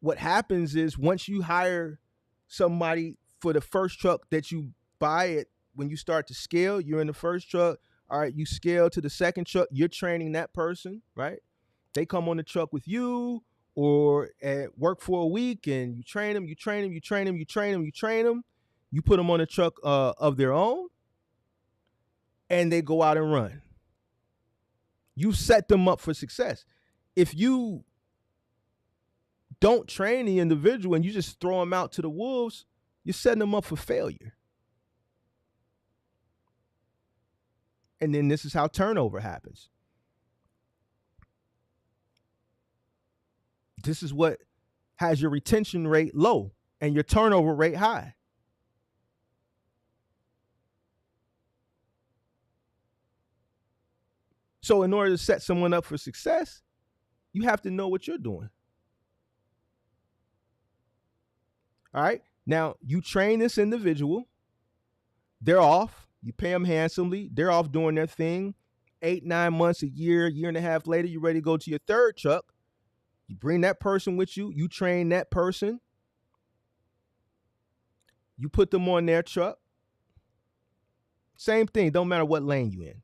what happens is, once you hire somebody for the first truck that you buy it, when you start to scale, you're in the first truck. All right, you scale to the second truck, you're training that person, right? They come on the truck with you or at work for a week, and you train them, you train them, you train them, you train them, you train them. You put them on a truck of their own, and they go out and run. You set them up for success. If you don't train the individual and you just throw them out to the wolves, you're setting them up for failure. And then this is how turnover happens. This is what has your retention rate low and your turnover rate high. So in order to set someone up for success, you have to know what you're doing. All right. Now, you train this individual. They're off. You pay them handsomely. They're off doing their thing. 8-9 months, a year and a half later, you're ready to go to your third truck. You bring that person with you. You train that person. You put them on their truck. Same thing. Don't matter what lane you in.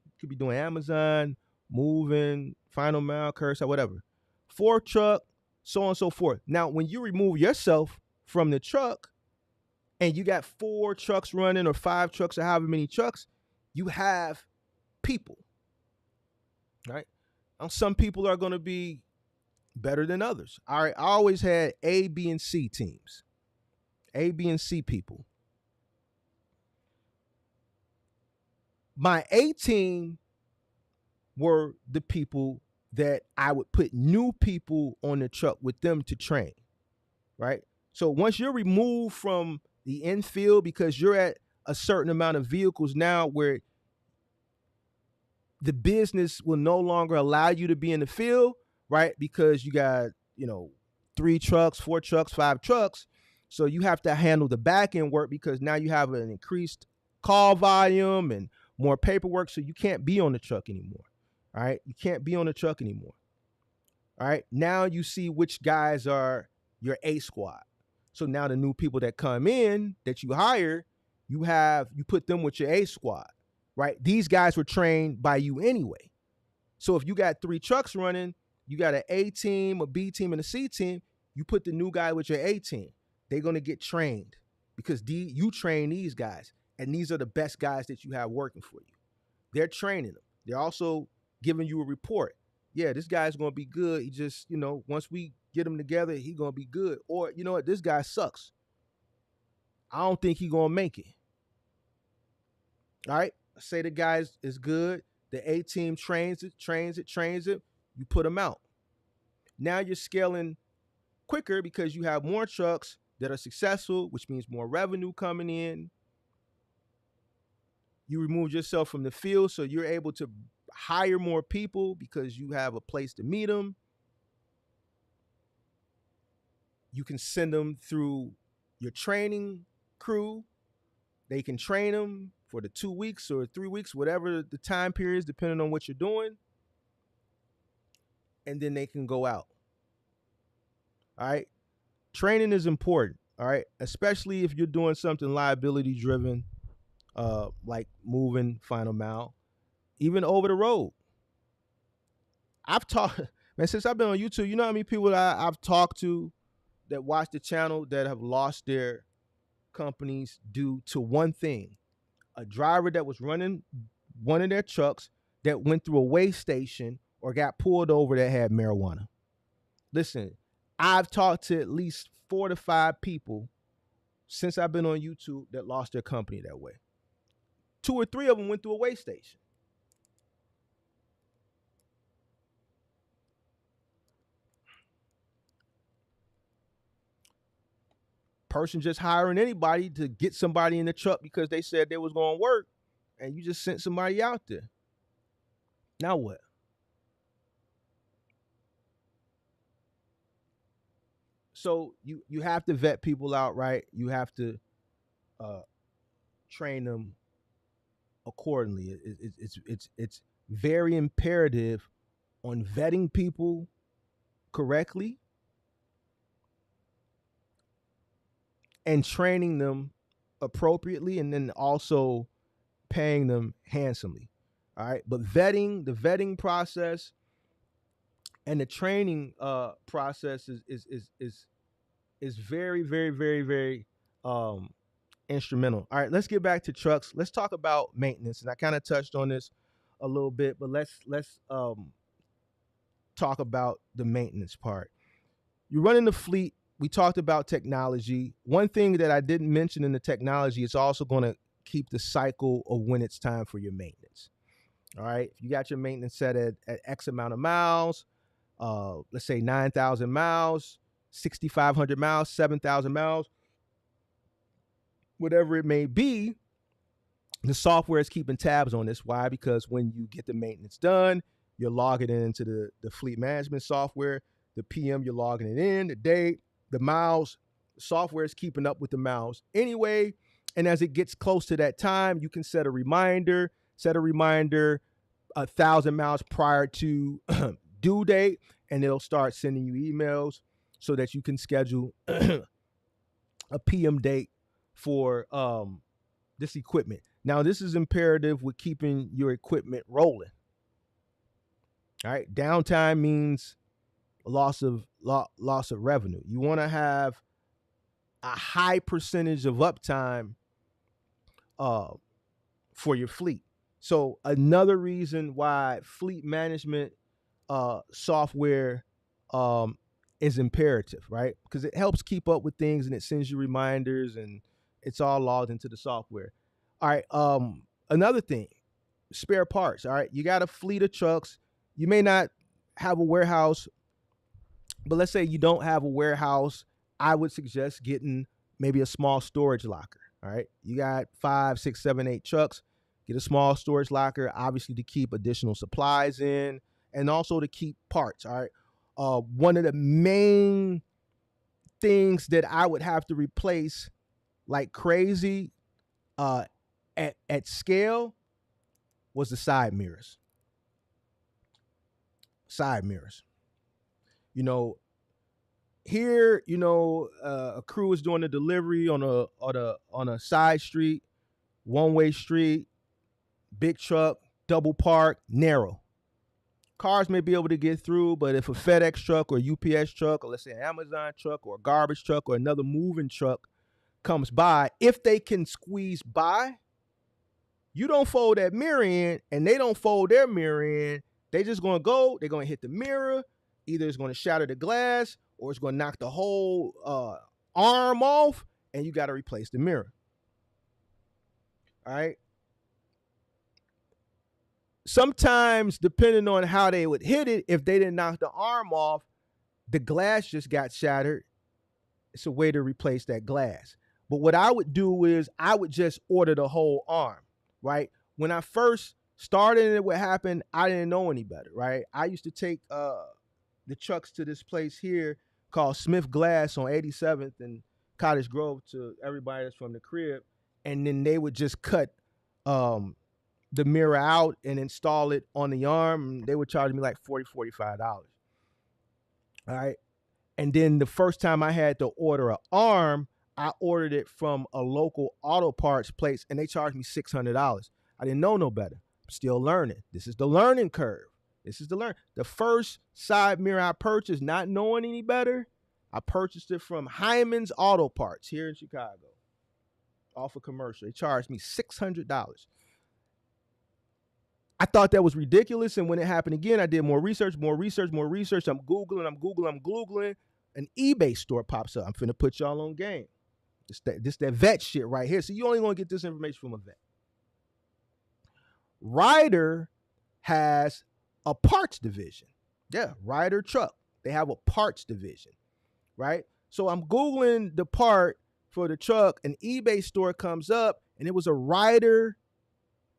You could be doing Amazon, moving, final mile, curbside, whatever. Fourth truck, so on and so forth. Now, when you remove yourself from the truck and you got 4 trucks running or 5 trucks or however many trucks, you have people, right? Now, some people are going to be better than others. All right, I always had A, B, and C teams. A, B, and C people. My A team were the people that I would put new people on the truck with them to train, right? So once you're removed from the infield, because you're at a certain amount of vehicles now where the business will no longer allow you to be in the field, right? Because you got, 3 trucks, 4 trucks, 5 trucks. So you have to handle the back end work, because now you have an increased call volume and more paperwork. So you can't be on the truck anymore. All right. You can't be on the truck anymore. All right. Now you see which guys are your A squad. So now the new people that come in that you hire, you put them with your A squad, right? These guys were trained by you anyway. So if you got 3 trucks running, you got an A team, a B team, and a C team, you put the new guy with your A team. They're going to get trained because you train these guys, and these are the best guys that you have working for you. They're training them. They're also giving you a report. Yeah, this guy's going to be good. He just, once we get him together, he's going to be good. Or, you know what, this guy sucks. I don't think he's going to make it. All right? Say the guy is good. The A team trains it. You put them out. Now you're scaling quicker because you have more trucks that are successful, which means more revenue coming in. You remove yourself from the field, so you're able to hire more people because you have a place to meet them. You can send them through your training crew. They can train them for the 2 weeks or 3 weeks, whatever the time period is, depending on what you're doing. And then they can go out. All right. Training is important. All right. Especially if you're doing something liability driven. like moving final mile, even over the road. I've talked, man, since I've been on YouTube. You know how many people that I've talked to that watch the channel that have lost their companies due to one thing: a driver that was running one of their trucks that went through a weigh station or got pulled over that had marijuana. Listen, I've talked to at least 4 to 5 people since I've been on YouTube that lost their company that way. 2 or 3 of them went through a weigh station. Person just hiring anybody to get somebody in the truck because they said they was going to work, and you just sent somebody out there. Now what? So you have to vet people out, right? You have to uh, train them accordingly. It's very imperative on vetting people correctly and training them appropriately, and then also paying them handsomely. All right, but the vetting process and the training process is very, very, very, very instrumental. All right, let's get back to trucks. Let's talk about maintenance, and I kind of touched on this a little bit, but let's talk about the maintenance part. You're running the fleet. We talked about technology. One thing that I didn't mention in the technology is also going to keep the cycle of when it's time for your maintenance. All right, if you got your maintenance set at X amount of miles, let's say 9,000 miles, 6,500 miles, 7,000 miles, whatever it may be, the software is keeping tabs on this. Why? Because when you get the maintenance done, you're logging it into the fleet management software. The PM, you're logging it in, the date, the miles. The software is keeping up with the miles anyway. And as it gets close to that time, you can set a reminder 1,000 miles prior to due date, and it'll start sending you emails so that you can schedule a PM date for this equipment. Now, this is imperative with keeping your equipment rolling. All right, downtime means loss of revenue. You want to have a high percentage of uptime for your fleet. So another reason why fleet management software is imperative, right? Because it helps keep up with things and it sends you reminders and it's all logged into the software. All right. Another thing, spare parts. All right. You got a fleet of trucks. You may not have a warehouse, but let's say you don't have a warehouse. I would suggest getting maybe a small storage locker. All right. You got 5, 6, 7, 8 trucks. Get a small storage locker, obviously to keep additional supplies in and also to keep parts. All right. One of the main things that I would have to replace like crazy at scale was the side mirrors. You know, here, a crew is doing a delivery on a side street, one-way street, big truck, double park, narrow. Cars may be able to get through, but if a FedEx truck or UPS truck, or let's say an Amazon truck or a garbage truck or another moving truck comes by, if they can squeeze by, you don't fold that mirror in and they don't fold their mirror in. They just going to go, they're going to hit the mirror. Either it's going to shatter the glass or it's going to knock the whole arm off, and you got to replace the mirror. All right. Sometimes, depending on how they would hit it, if they didn't knock the arm off, the glass just got shattered. It's a way to replace that glass. But what I would do is I would just order the whole arm, right? When I first started and what happened, I didn't know any better, right? I used to take the trucks to this place here called Smith Glass on 87th and Cottage Grove to everybody that's from the crib. And then they would just cut the mirror out and install it on the arm. They would charge me like $40, $45. All right. And then the first time I had to order an arm, I ordered it from a local auto parts place and they charged me $600. I didn't know no better. I'm still learning. This is the learning curve. The first side mirror I purchased, not knowing any better, I purchased it from Hyman's Auto Parts here in Chicago, off a commercial. They charged me $600. I thought that was ridiculous, and when it happened again, I did more research. I'm Googling. An eBay store pops up. I'm finna put y'all on game. This that vet shit right here. So you only gonna get this information from a vet. Ryder has a parts division. Yeah, Ryder Truck. They have a parts division, right? So I'm Googling the part for the truck. An eBay store comes up, and it was a Ryder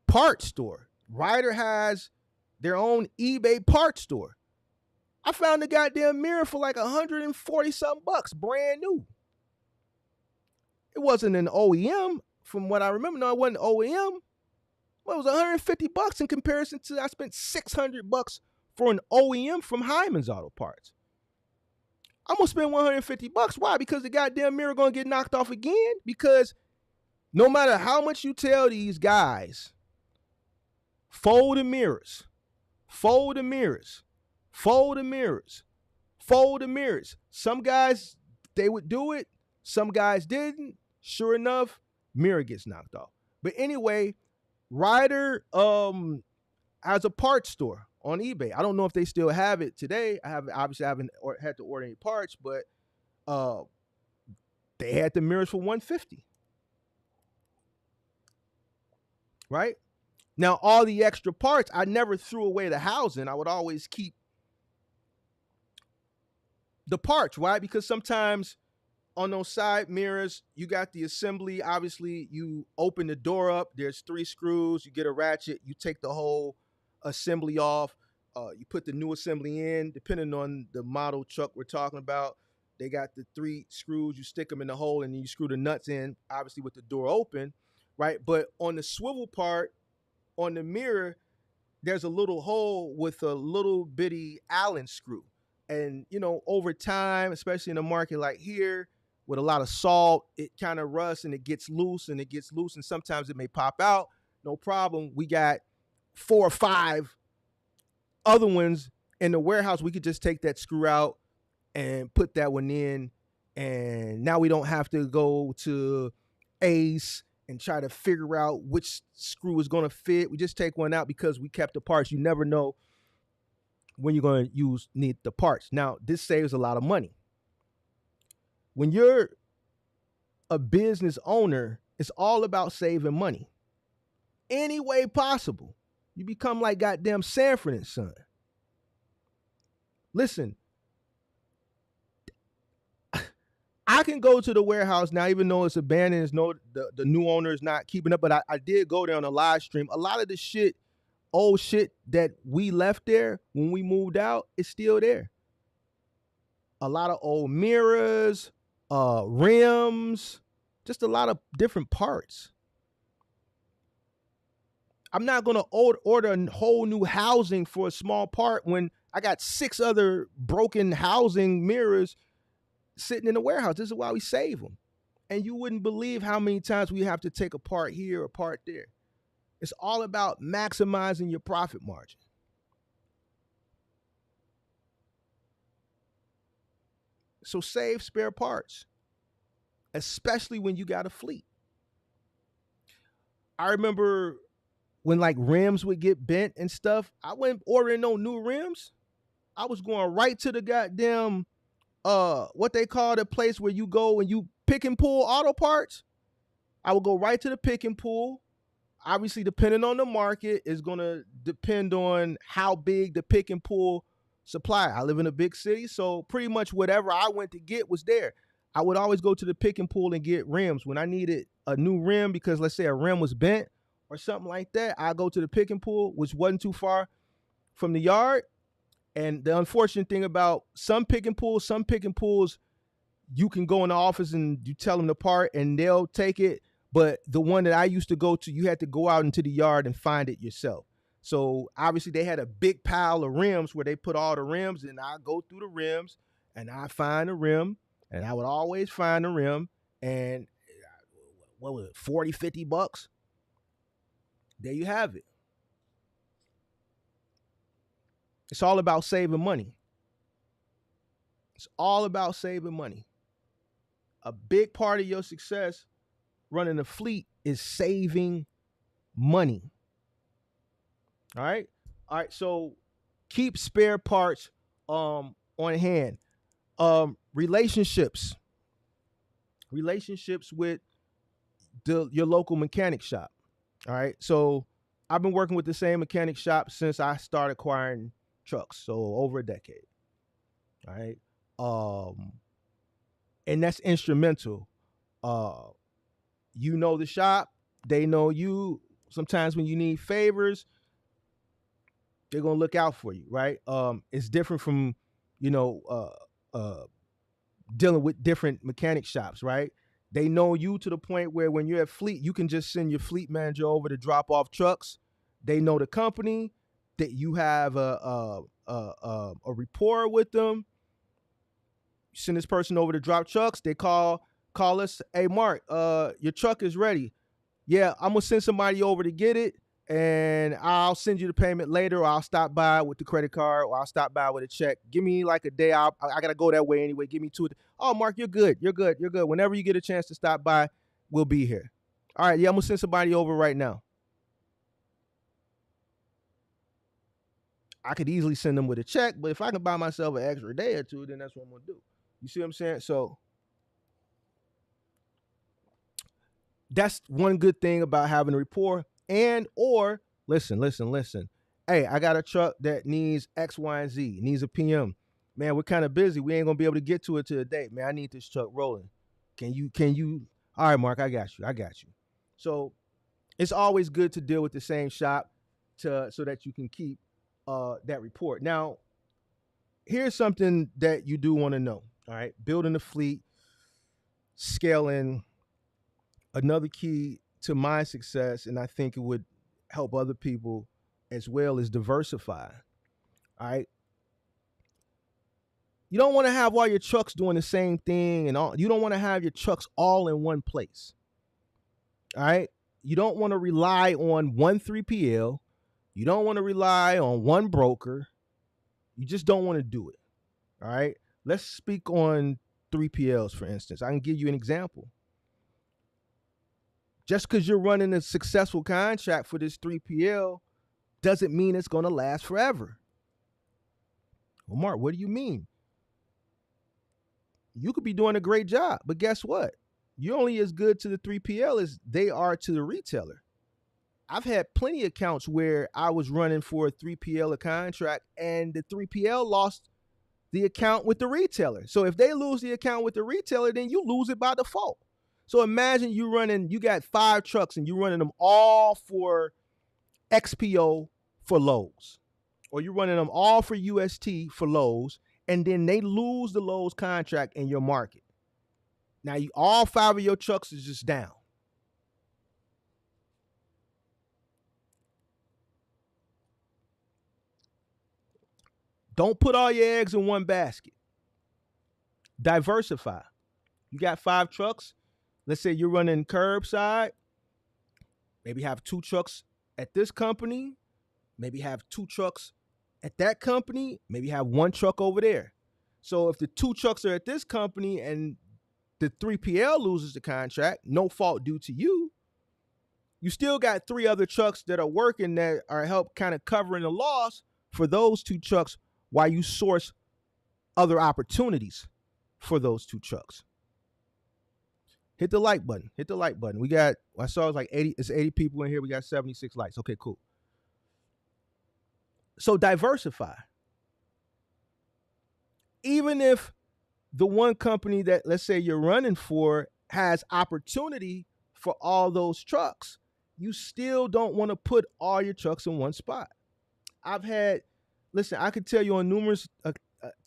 parts store. Ryder has their own eBay parts store. I found the goddamn mirror for like 140 something bucks, brand new. It wasn't an OEM from what I remember. No, it wasn't OEM. Well, it was 150 bucks in comparison to I spent 600 bucks for an OEM from Hyman's Auto Parts. I'm gonna spend 150 bucks. Why? Because the goddamn mirror gonna get knocked off again? Because no matter how much you tell these guys, fold the mirrors, fold the mirrors, fold the mirrors, fold the mirrors. Some guys, they would do it. Some guys didn't. Sure enough, mirror gets knocked off. But anyway, Ryder has a parts store on eBay. I don't know if they still have it today. I haven't had to order any parts, but they had the mirrors for $150. Right? Now, all the extra parts, I never threw away the housing. I would always keep the parts, right? Because sometimes on those side mirrors, you got the assembly. Obviously, you open the door up. There's 3 screws. You get a ratchet. You take the whole assembly off. You put the new assembly in. Depending on the model truck we're talking about, they got the 3 screws. You stick them in the hole, and then you screw the nuts in, obviously with the door open, right? But on the swivel part, on the mirror, there's a little hole with a little bitty Allen screw. And, you know, over time, especially in a market like here, with a lot of salt, it kind of rusts and it gets loose and sometimes it may pop out. No problem. We got 4 or 5 other ones in the warehouse. We could just take that screw out and put that one in. And now we don't have to go to Ace and try to figure out which screw is going to fit. We just take one out because we kept the parts. You never know when you're going to need the parts. Now, this saves a lot of money. When you're a business owner, it's all about saving money. Any way possible. You become like goddamn Sanford and Son. Listen, I can go to the warehouse now, even though it's abandoned, the new owner is not keeping up, but I did go there on a live stream. A lot of the shit, old shit that we left there when we moved out is still there. A lot of old mirrors, rims, just a lot of different parts. I'm not going to order a whole new housing for a small part when I got 6 other broken housing mirrors sitting in the warehouse. This is why we save them. And you wouldn't believe how many times we have to take a part here, a part there. It's all about maximizing your profit margin. So save spare parts, especially when you got a fleet. I remember when like rims would get bent and stuff, I wasn't ordering no new rims. I was going right to the goddamn, what they call the place where you go and you pick and pull auto parts. I would go right to the pick and pull. Obviously, depending on the market, is going to depend on how big the pick and pull supply. I live in a big city, so pretty much whatever I went to get was there. I would always go to the pick and pull and get rims. When I needed a new rim, because let's say a rim was bent or something like that, I go to the pick and pull, which wasn't too far from the yard. And the unfortunate thing about some pick and pulls, you can go in the office and you tell them the part and they'll take it. But the one that I used to go to, you had to go out into the yard and find it yourself. So obviously they had a big pile of rims where they put all the rims, and I go through the rims and I find a rim, and I would always find a rim, And what was it, 40, 50 bucks? There you have it. It's all about saving money. It's all about saving money. A big part of your success running a fleet is saving money. All right. All right. So keep spare parts on hand. Relationships with your local mechanic shop. All right. So I've been working with the same mechanic shop since I started acquiring trucks. So over a decade. All right. And that's instrumental. You know the shop, they know you. Sometimes when you need favors, they're gonna look out for you, right? It's different from, you know, dealing with different mechanic shops, right? They know you to the point where when you're at fleet, you can just send your fleet manager over to drop off trucks. They know the company, that you have a rapport with them. You send this person over to drop trucks. They call us. Hey, Mark, your truck is ready. Yeah, I'm gonna send somebody over to get it, and I'll send you the payment later, or I'll stop by with the credit card, or I'll stop by with a check. Give me like a day. I gotta go that way anyway. Give me 2. Oh, Mark, you're good. You're good. You're good. Whenever you get a chance to stop by, we'll be here. All right. Yeah, I'm gonna send somebody over right now. I could easily send them with a check, but if I can buy myself an extra day or two, then that's what I'm gonna do. You see what I'm saying? So that's one good thing about having a rapport. And or listen. Hey, I got a truck that needs X, Y, and Z. It needs a PM. Man, we're kind of busy. We ain't gonna be able to get to it today. Man, I need this truck rolling. Can you? All right, Mark, I got you. So it's always good to deal with the same shop so that you can keep that report. Now, here's something that you do want to know. All right, building a fleet, scaling. Another key to my success, and I think it would help other people as well, is diversify. All right. You don't want to have all your trucks doing the same thing, and all. You don't want to have your trucks all in one place. All right. You don't want to rely on one 3PL. You don't want to rely on one broker. You just don't want to do it. All right. Let's speak on 3PLs, for instance. I can give you an example. Just because you're running a successful contract for this 3PL doesn't mean it's going to last forever. Well, Mark, what do you mean? You could be doing a great job, but guess what? You're only as good to the 3PL as they are to the retailer. I've had plenty of accounts where I was running for a 3PL a contract, and the 3PL lost the account with the retailer. So if they lose the account with the retailer, then you lose it by default. So imagine you got 5 trucks and you're running them all for XPO for Lowe's, or you're running them all for UST for Lowe's, and then they lose the Lowe's contract in your market. Now all 5 of your trucks is just down. Don't put all your eggs in one basket. Diversify. You got 5 trucks. Let's say you're running curbside. Maybe have 2 trucks at this company. Maybe have 2 trucks at that company. Maybe have 1 truck over there. So if the 2 trucks are at this company and the 3PL loses the contract, no fault due to you, you still got 3 other trucks that are working that are help kind of covering the loss for those 2 trucks while you source other opportunities for those 2 trucks. Hit the like button. I saw it's like 80 people in here. We got 76 likes. Okay, cool. So diversify. Even if the one company that, let's say, you're running for has opportunity for all those trucks, you still don't want to put all your trucks in one spot. I could tell you on numerous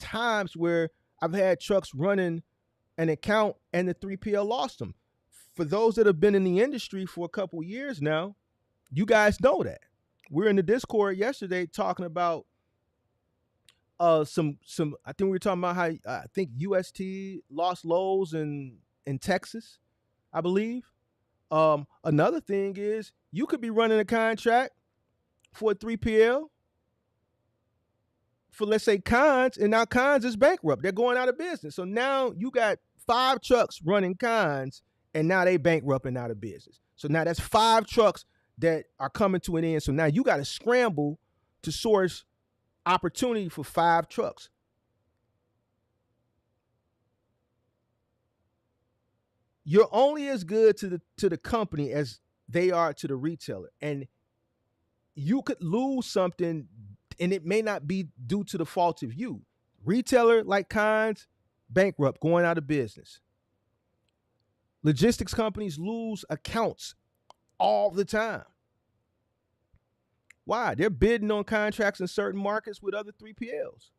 times where I've had trucks running an account and the 3PL lost them. For those that have been in the industry for a couple years now, you guys know that. We're in the Discord yesterday talking about some I think we were talking about how I think UST lost Lowe's and in Texas, I believe. Another thing is you could be running a contract for a 3PL for, let's say, Cons, and now Cons is bankrupt. They're going out of business. So now you got 5 trucks running Cons, and now they bankrupt and out of business. So now that's 5 trucks that are coming to an end. So now you got to scramble to source opportunity for 5 trucks. You're only as good to the company as they are to the retailer. And you could lose something, and it may not be due to the fault of you. Retailer like Cons, bankrupt, going out of business. Logistics companies lose accounts all the time. Why? They're bidding on contracts in certain markets with other 3PLs.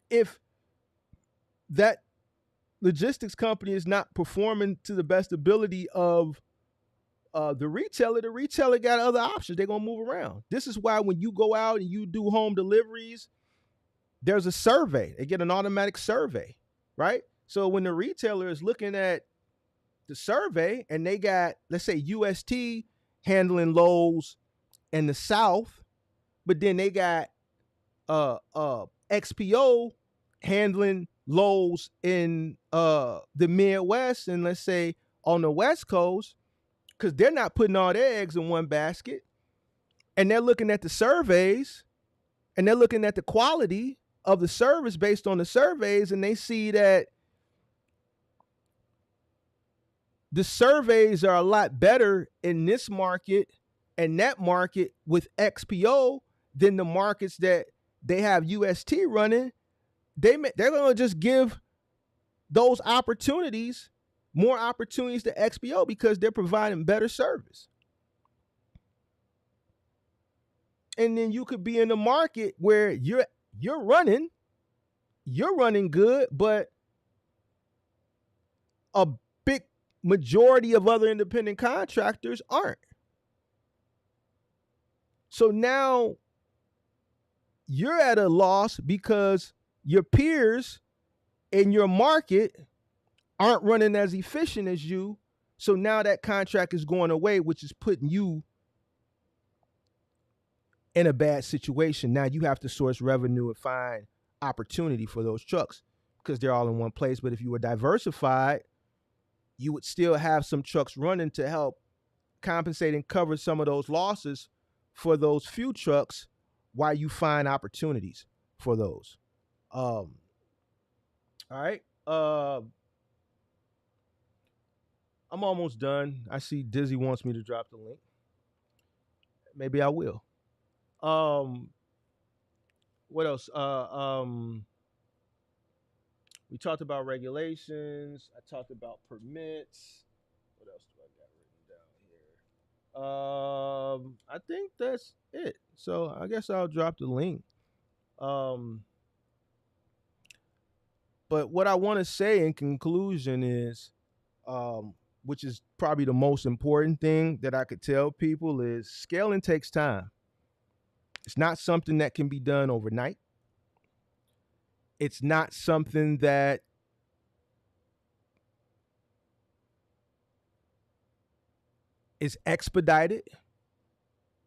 If that logistics company is not performing to the best ability of the retailer got other options. They're going to move around. This is why when you go out and you do home deliveries, there's a survey. They get an automatic survey, right? So when the retailer is looking at the survey and they got, let's say, UST handling loads in the South, but then they got XPO handling lows in the Midwest and, let's say, on the West Coast, because they're not putting all their eggs in one basket, and they're looking at the surveys and they're looking at the quality of the service based on the surveys, and they see that the surveys are a lot better in this market and that market with XPO than the markets that they have UST running. They're going to just give those opportunities, more opportunities to XPO, because they're providing better service. And then you could be in a market where you're running good, but a big majority of other independent contractors aren't. So now you're at a loss because your peers in your market aren't running as efficient as you. So now that contract is going away, which is putting you in a bad situation. Now you have to source revenue and find opportunity for those trucks because they're all in one place. But if you were diversified, you would still have some trucks running to help compensate and cover some of those losses for those few trucks while you find opportunities for those. All right. I'm almost done. I see Dizzy wants me to drop the link. Maybe I will. What else? We talked about regulations. I talked about permits. What else do I got written down here? I think that's it. So I guess I'll drop the link. But what I want to say in conclusion is, which is probably the most important thing that I could tell people, is scaling takes time. It's not something that can be done overnight. It's not something that is expedited.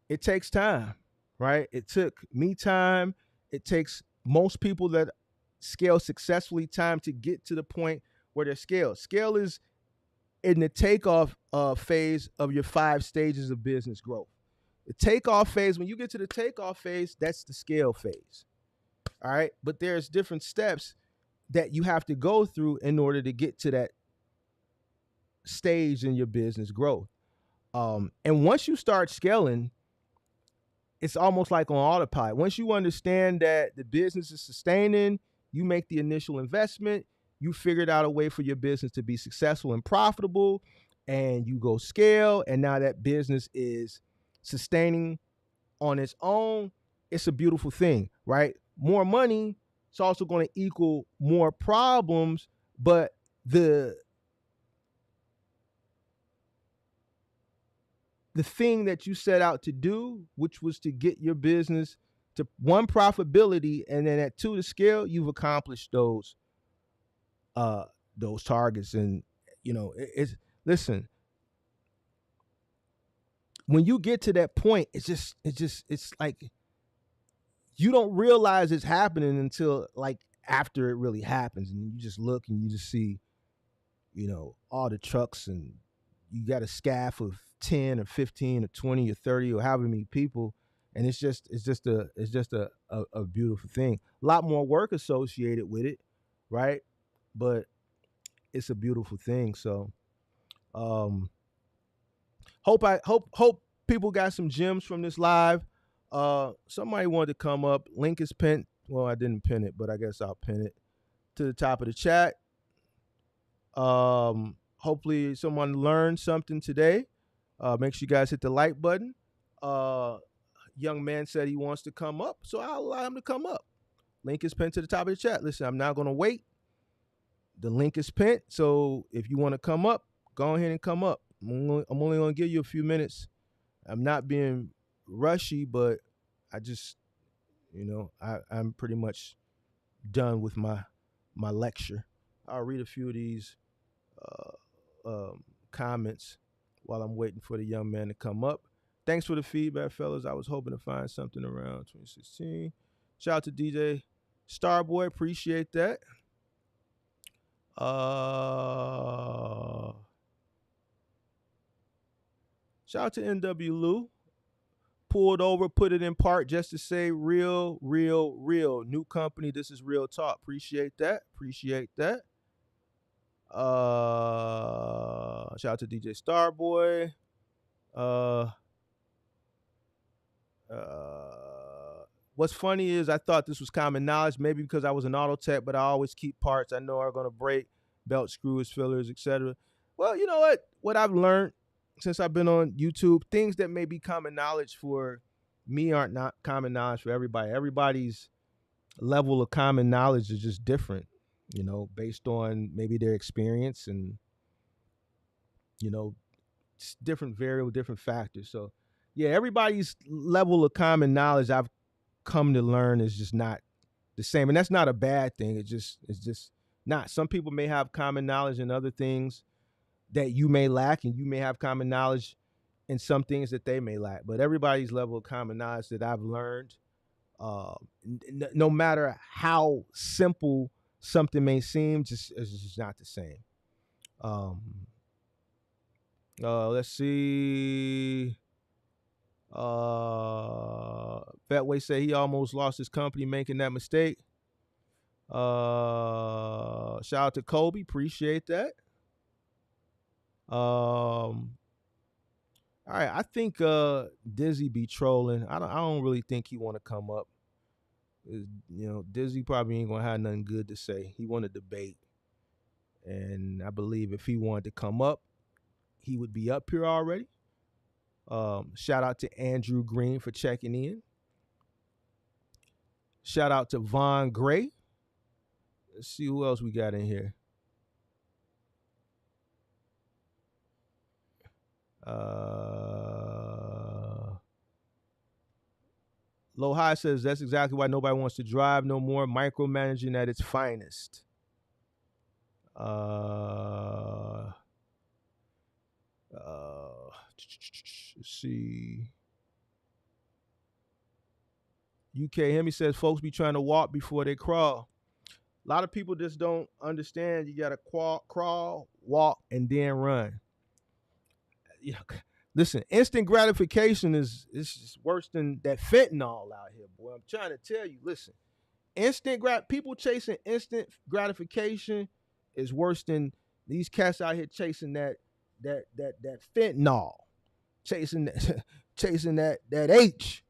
It takes time, right? It took me time. It takes most people that scale successfully time to get to the point where they're scaled. Scale is in the takeoff phase of your 5 stages of business growth. The takeoff phase, when you get to the takeoff phase, that's the scale phase. All right. But there's different steps that you have to go through in order to get to that stage in your business growth. And once you start scaling, it's almost like on autopilot. Once you understand that the business is sustaining, you make the initial investment, you figured out a way for your business to be successful and profitable, and you go scale, and now that business is sustaining on its own. It's a beautiful thing, right? More money, it's also going to equal more problems, but the thing that you set out to do, which was to get your business to 1, profitability, and then at 2, to scale, you've accomplished those those targets. And it's listen, when you get to that point, it's like you don't realize it's happening until like after it really happens, and you just look and you just see, all the trucks, and you got a scaff of 10 or 15 or 20 or 30 or however many people, and it's just a beautiful thing. A lot more work associated with it, right? But it's a beautiful thing. So um hope people got some gems from this live. Somebody wanted to come up. Link is pinned. Well, I didn't pin it, but I guess I'll pin it to the top of the chat. Hopefully someone learned something today. Make sure you guys hit the like button. Young man said he wants to come up, so I'll allow him to come up. Link is pinned to the top of the chat. Listen, I'm not going to wait. The link is pinned, so if you want to come up, go ahead and come up. I'm only going to give you a few minutes. I'm not being rushy, but I just, I'm pretty much done with my lecture. I'll read a few of these comments while I'm waiting for the young man to come up. Thanks for the feedback, fellas. I was hoping to find something around 2016. Shout out to DJ Starboy. Appreciate that. Shout out to NW Lou. Pulled over, put it in park just to say real, real, real. New company. This is real talk. Appreciate that. Shout out to DJ Starboy. What's funny is I thought this was common knowledge, maybe because I was an auto tech, but I always keep parts I know are going to break, belt screws, fillers, etc. Well, you know what I've learned since I've been on YouTube, things that may be common knowledge for me aren't not common knowledge for everybody. Everybody's level of common knowledge is just different, based on maybe their experience and, different variable, different factors. So, yeah, everybody's level of common knowledge I've come to learn is just not the same, and that's not a bad thing. It's just not. Some people may have common knowledge in other things that you may lack, and you may have common knowledge in some things that they may lack. But everybody's level of common knowledge that I've learned, no matter how simple something may seem, it's just not the same. Let's see. Betway say he almost lost his company making that mistake. Shout out to Kobe, appreciate that. All right, I think Dizzy be trolling. I don't really think he want to come up. Dizzy probably ain't gonna have nothing good to say. He want to debate, and I believe if he wanted to come up, he would be up here already. Shout out to Andrew Green for checking in. Shout out to Von Gray. Let's see who else we got in here. Low High says that's exactly why nobody wants to drive no more. Micromanaging at its finest. Let's see. UK Hemi says folks be trying to walk before they crawl. A lot of people just don't understand. You gotta crawl, walk, and then run. Listen, instant gratification is worse than that fentanyl out here, boy. I'm trying to tell you. Listen, people chasing instant gratification is worse than these cats out here chasing that fentanyl, chasing that H.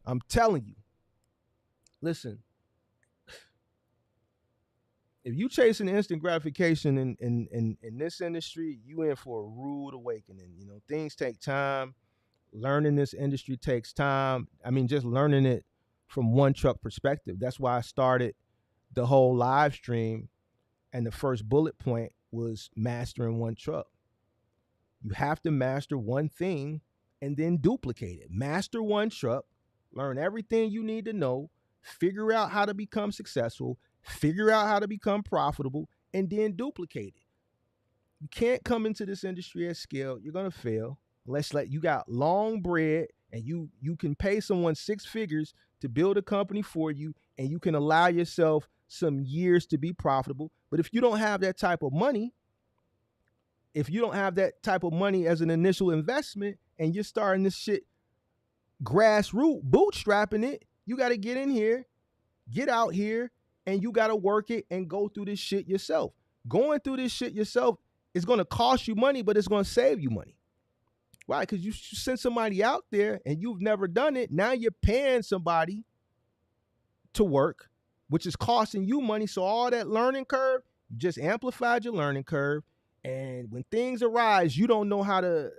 I'm telling you. Listen, if you chasing instant gratification in this industry, you in for a rude awakening. Things take time. Learning this industry takes time. I mean, just learning it from one truck perspective. That's why I started the whole live stream, and the first bullet point was mastering one truck. You have to master one thing and then duplicate it. Master one truck, learn everything you need to know, figure out how to become successful, figure out how to become profitable, and then duplicate it. You can't come into this industry at scale. You're gonna fail unless like you got long bread and you can pay someone 6 figures to build a company for you, and you can allow yourself some years to be profitable. But if you don't have that type of money, if you don't have that type of money as an initial investment, and you're starting this shit grassroots, bootstrapping it, you got to get in here, get out here, and you got to work it and go through this shit yourself. Going through this shit yourself is going to cost you money, but it's going to save you money. Why? Because you send somebody out there and you've never done it. Now you're paying somebody to work, which is costing you money. So all that learning curve, you just amplified your learning curve. And when things arise, you don't know how to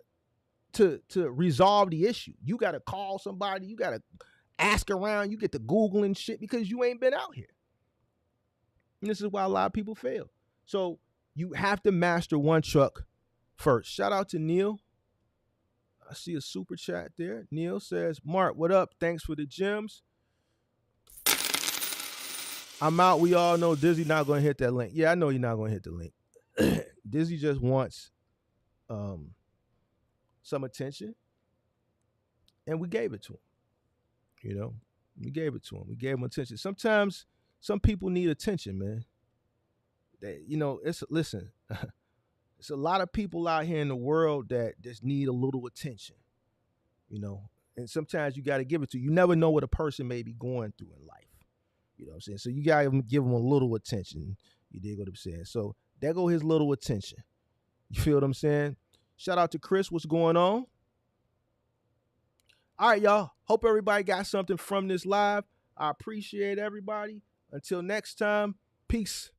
resolve the issue. You got to call somebody. You got to ask around. You get to Googling shit because you ain't been out here. And this is why a lot of people fail. So you have to master one truck first. Shout out to Neil. I see a super chat there. Neil says, Mark, what up? Thanks for the gems. I'm out. We all know Dizzy not going to hit that link. Yeah, I know you're not going to hit the link. Dizzy just wants some attention, and we gave it to him. You know, we gave it to him. We gave him attention. Sometimes some people need attention, man. Listen, it's a lot of people out here in the world that just need a little attention, you know, and sometimes you got to give it to. You never know what a person may be going through in life. You know what I'm saying? So you got to give them a little attention. You dig what I'm saying? So there go his little attention. You feel what I'm saying? Shout out to Chris. What's going on? All right, y'all. Hope everybody got something from this live. I appreciate everybody. Until next time, peace.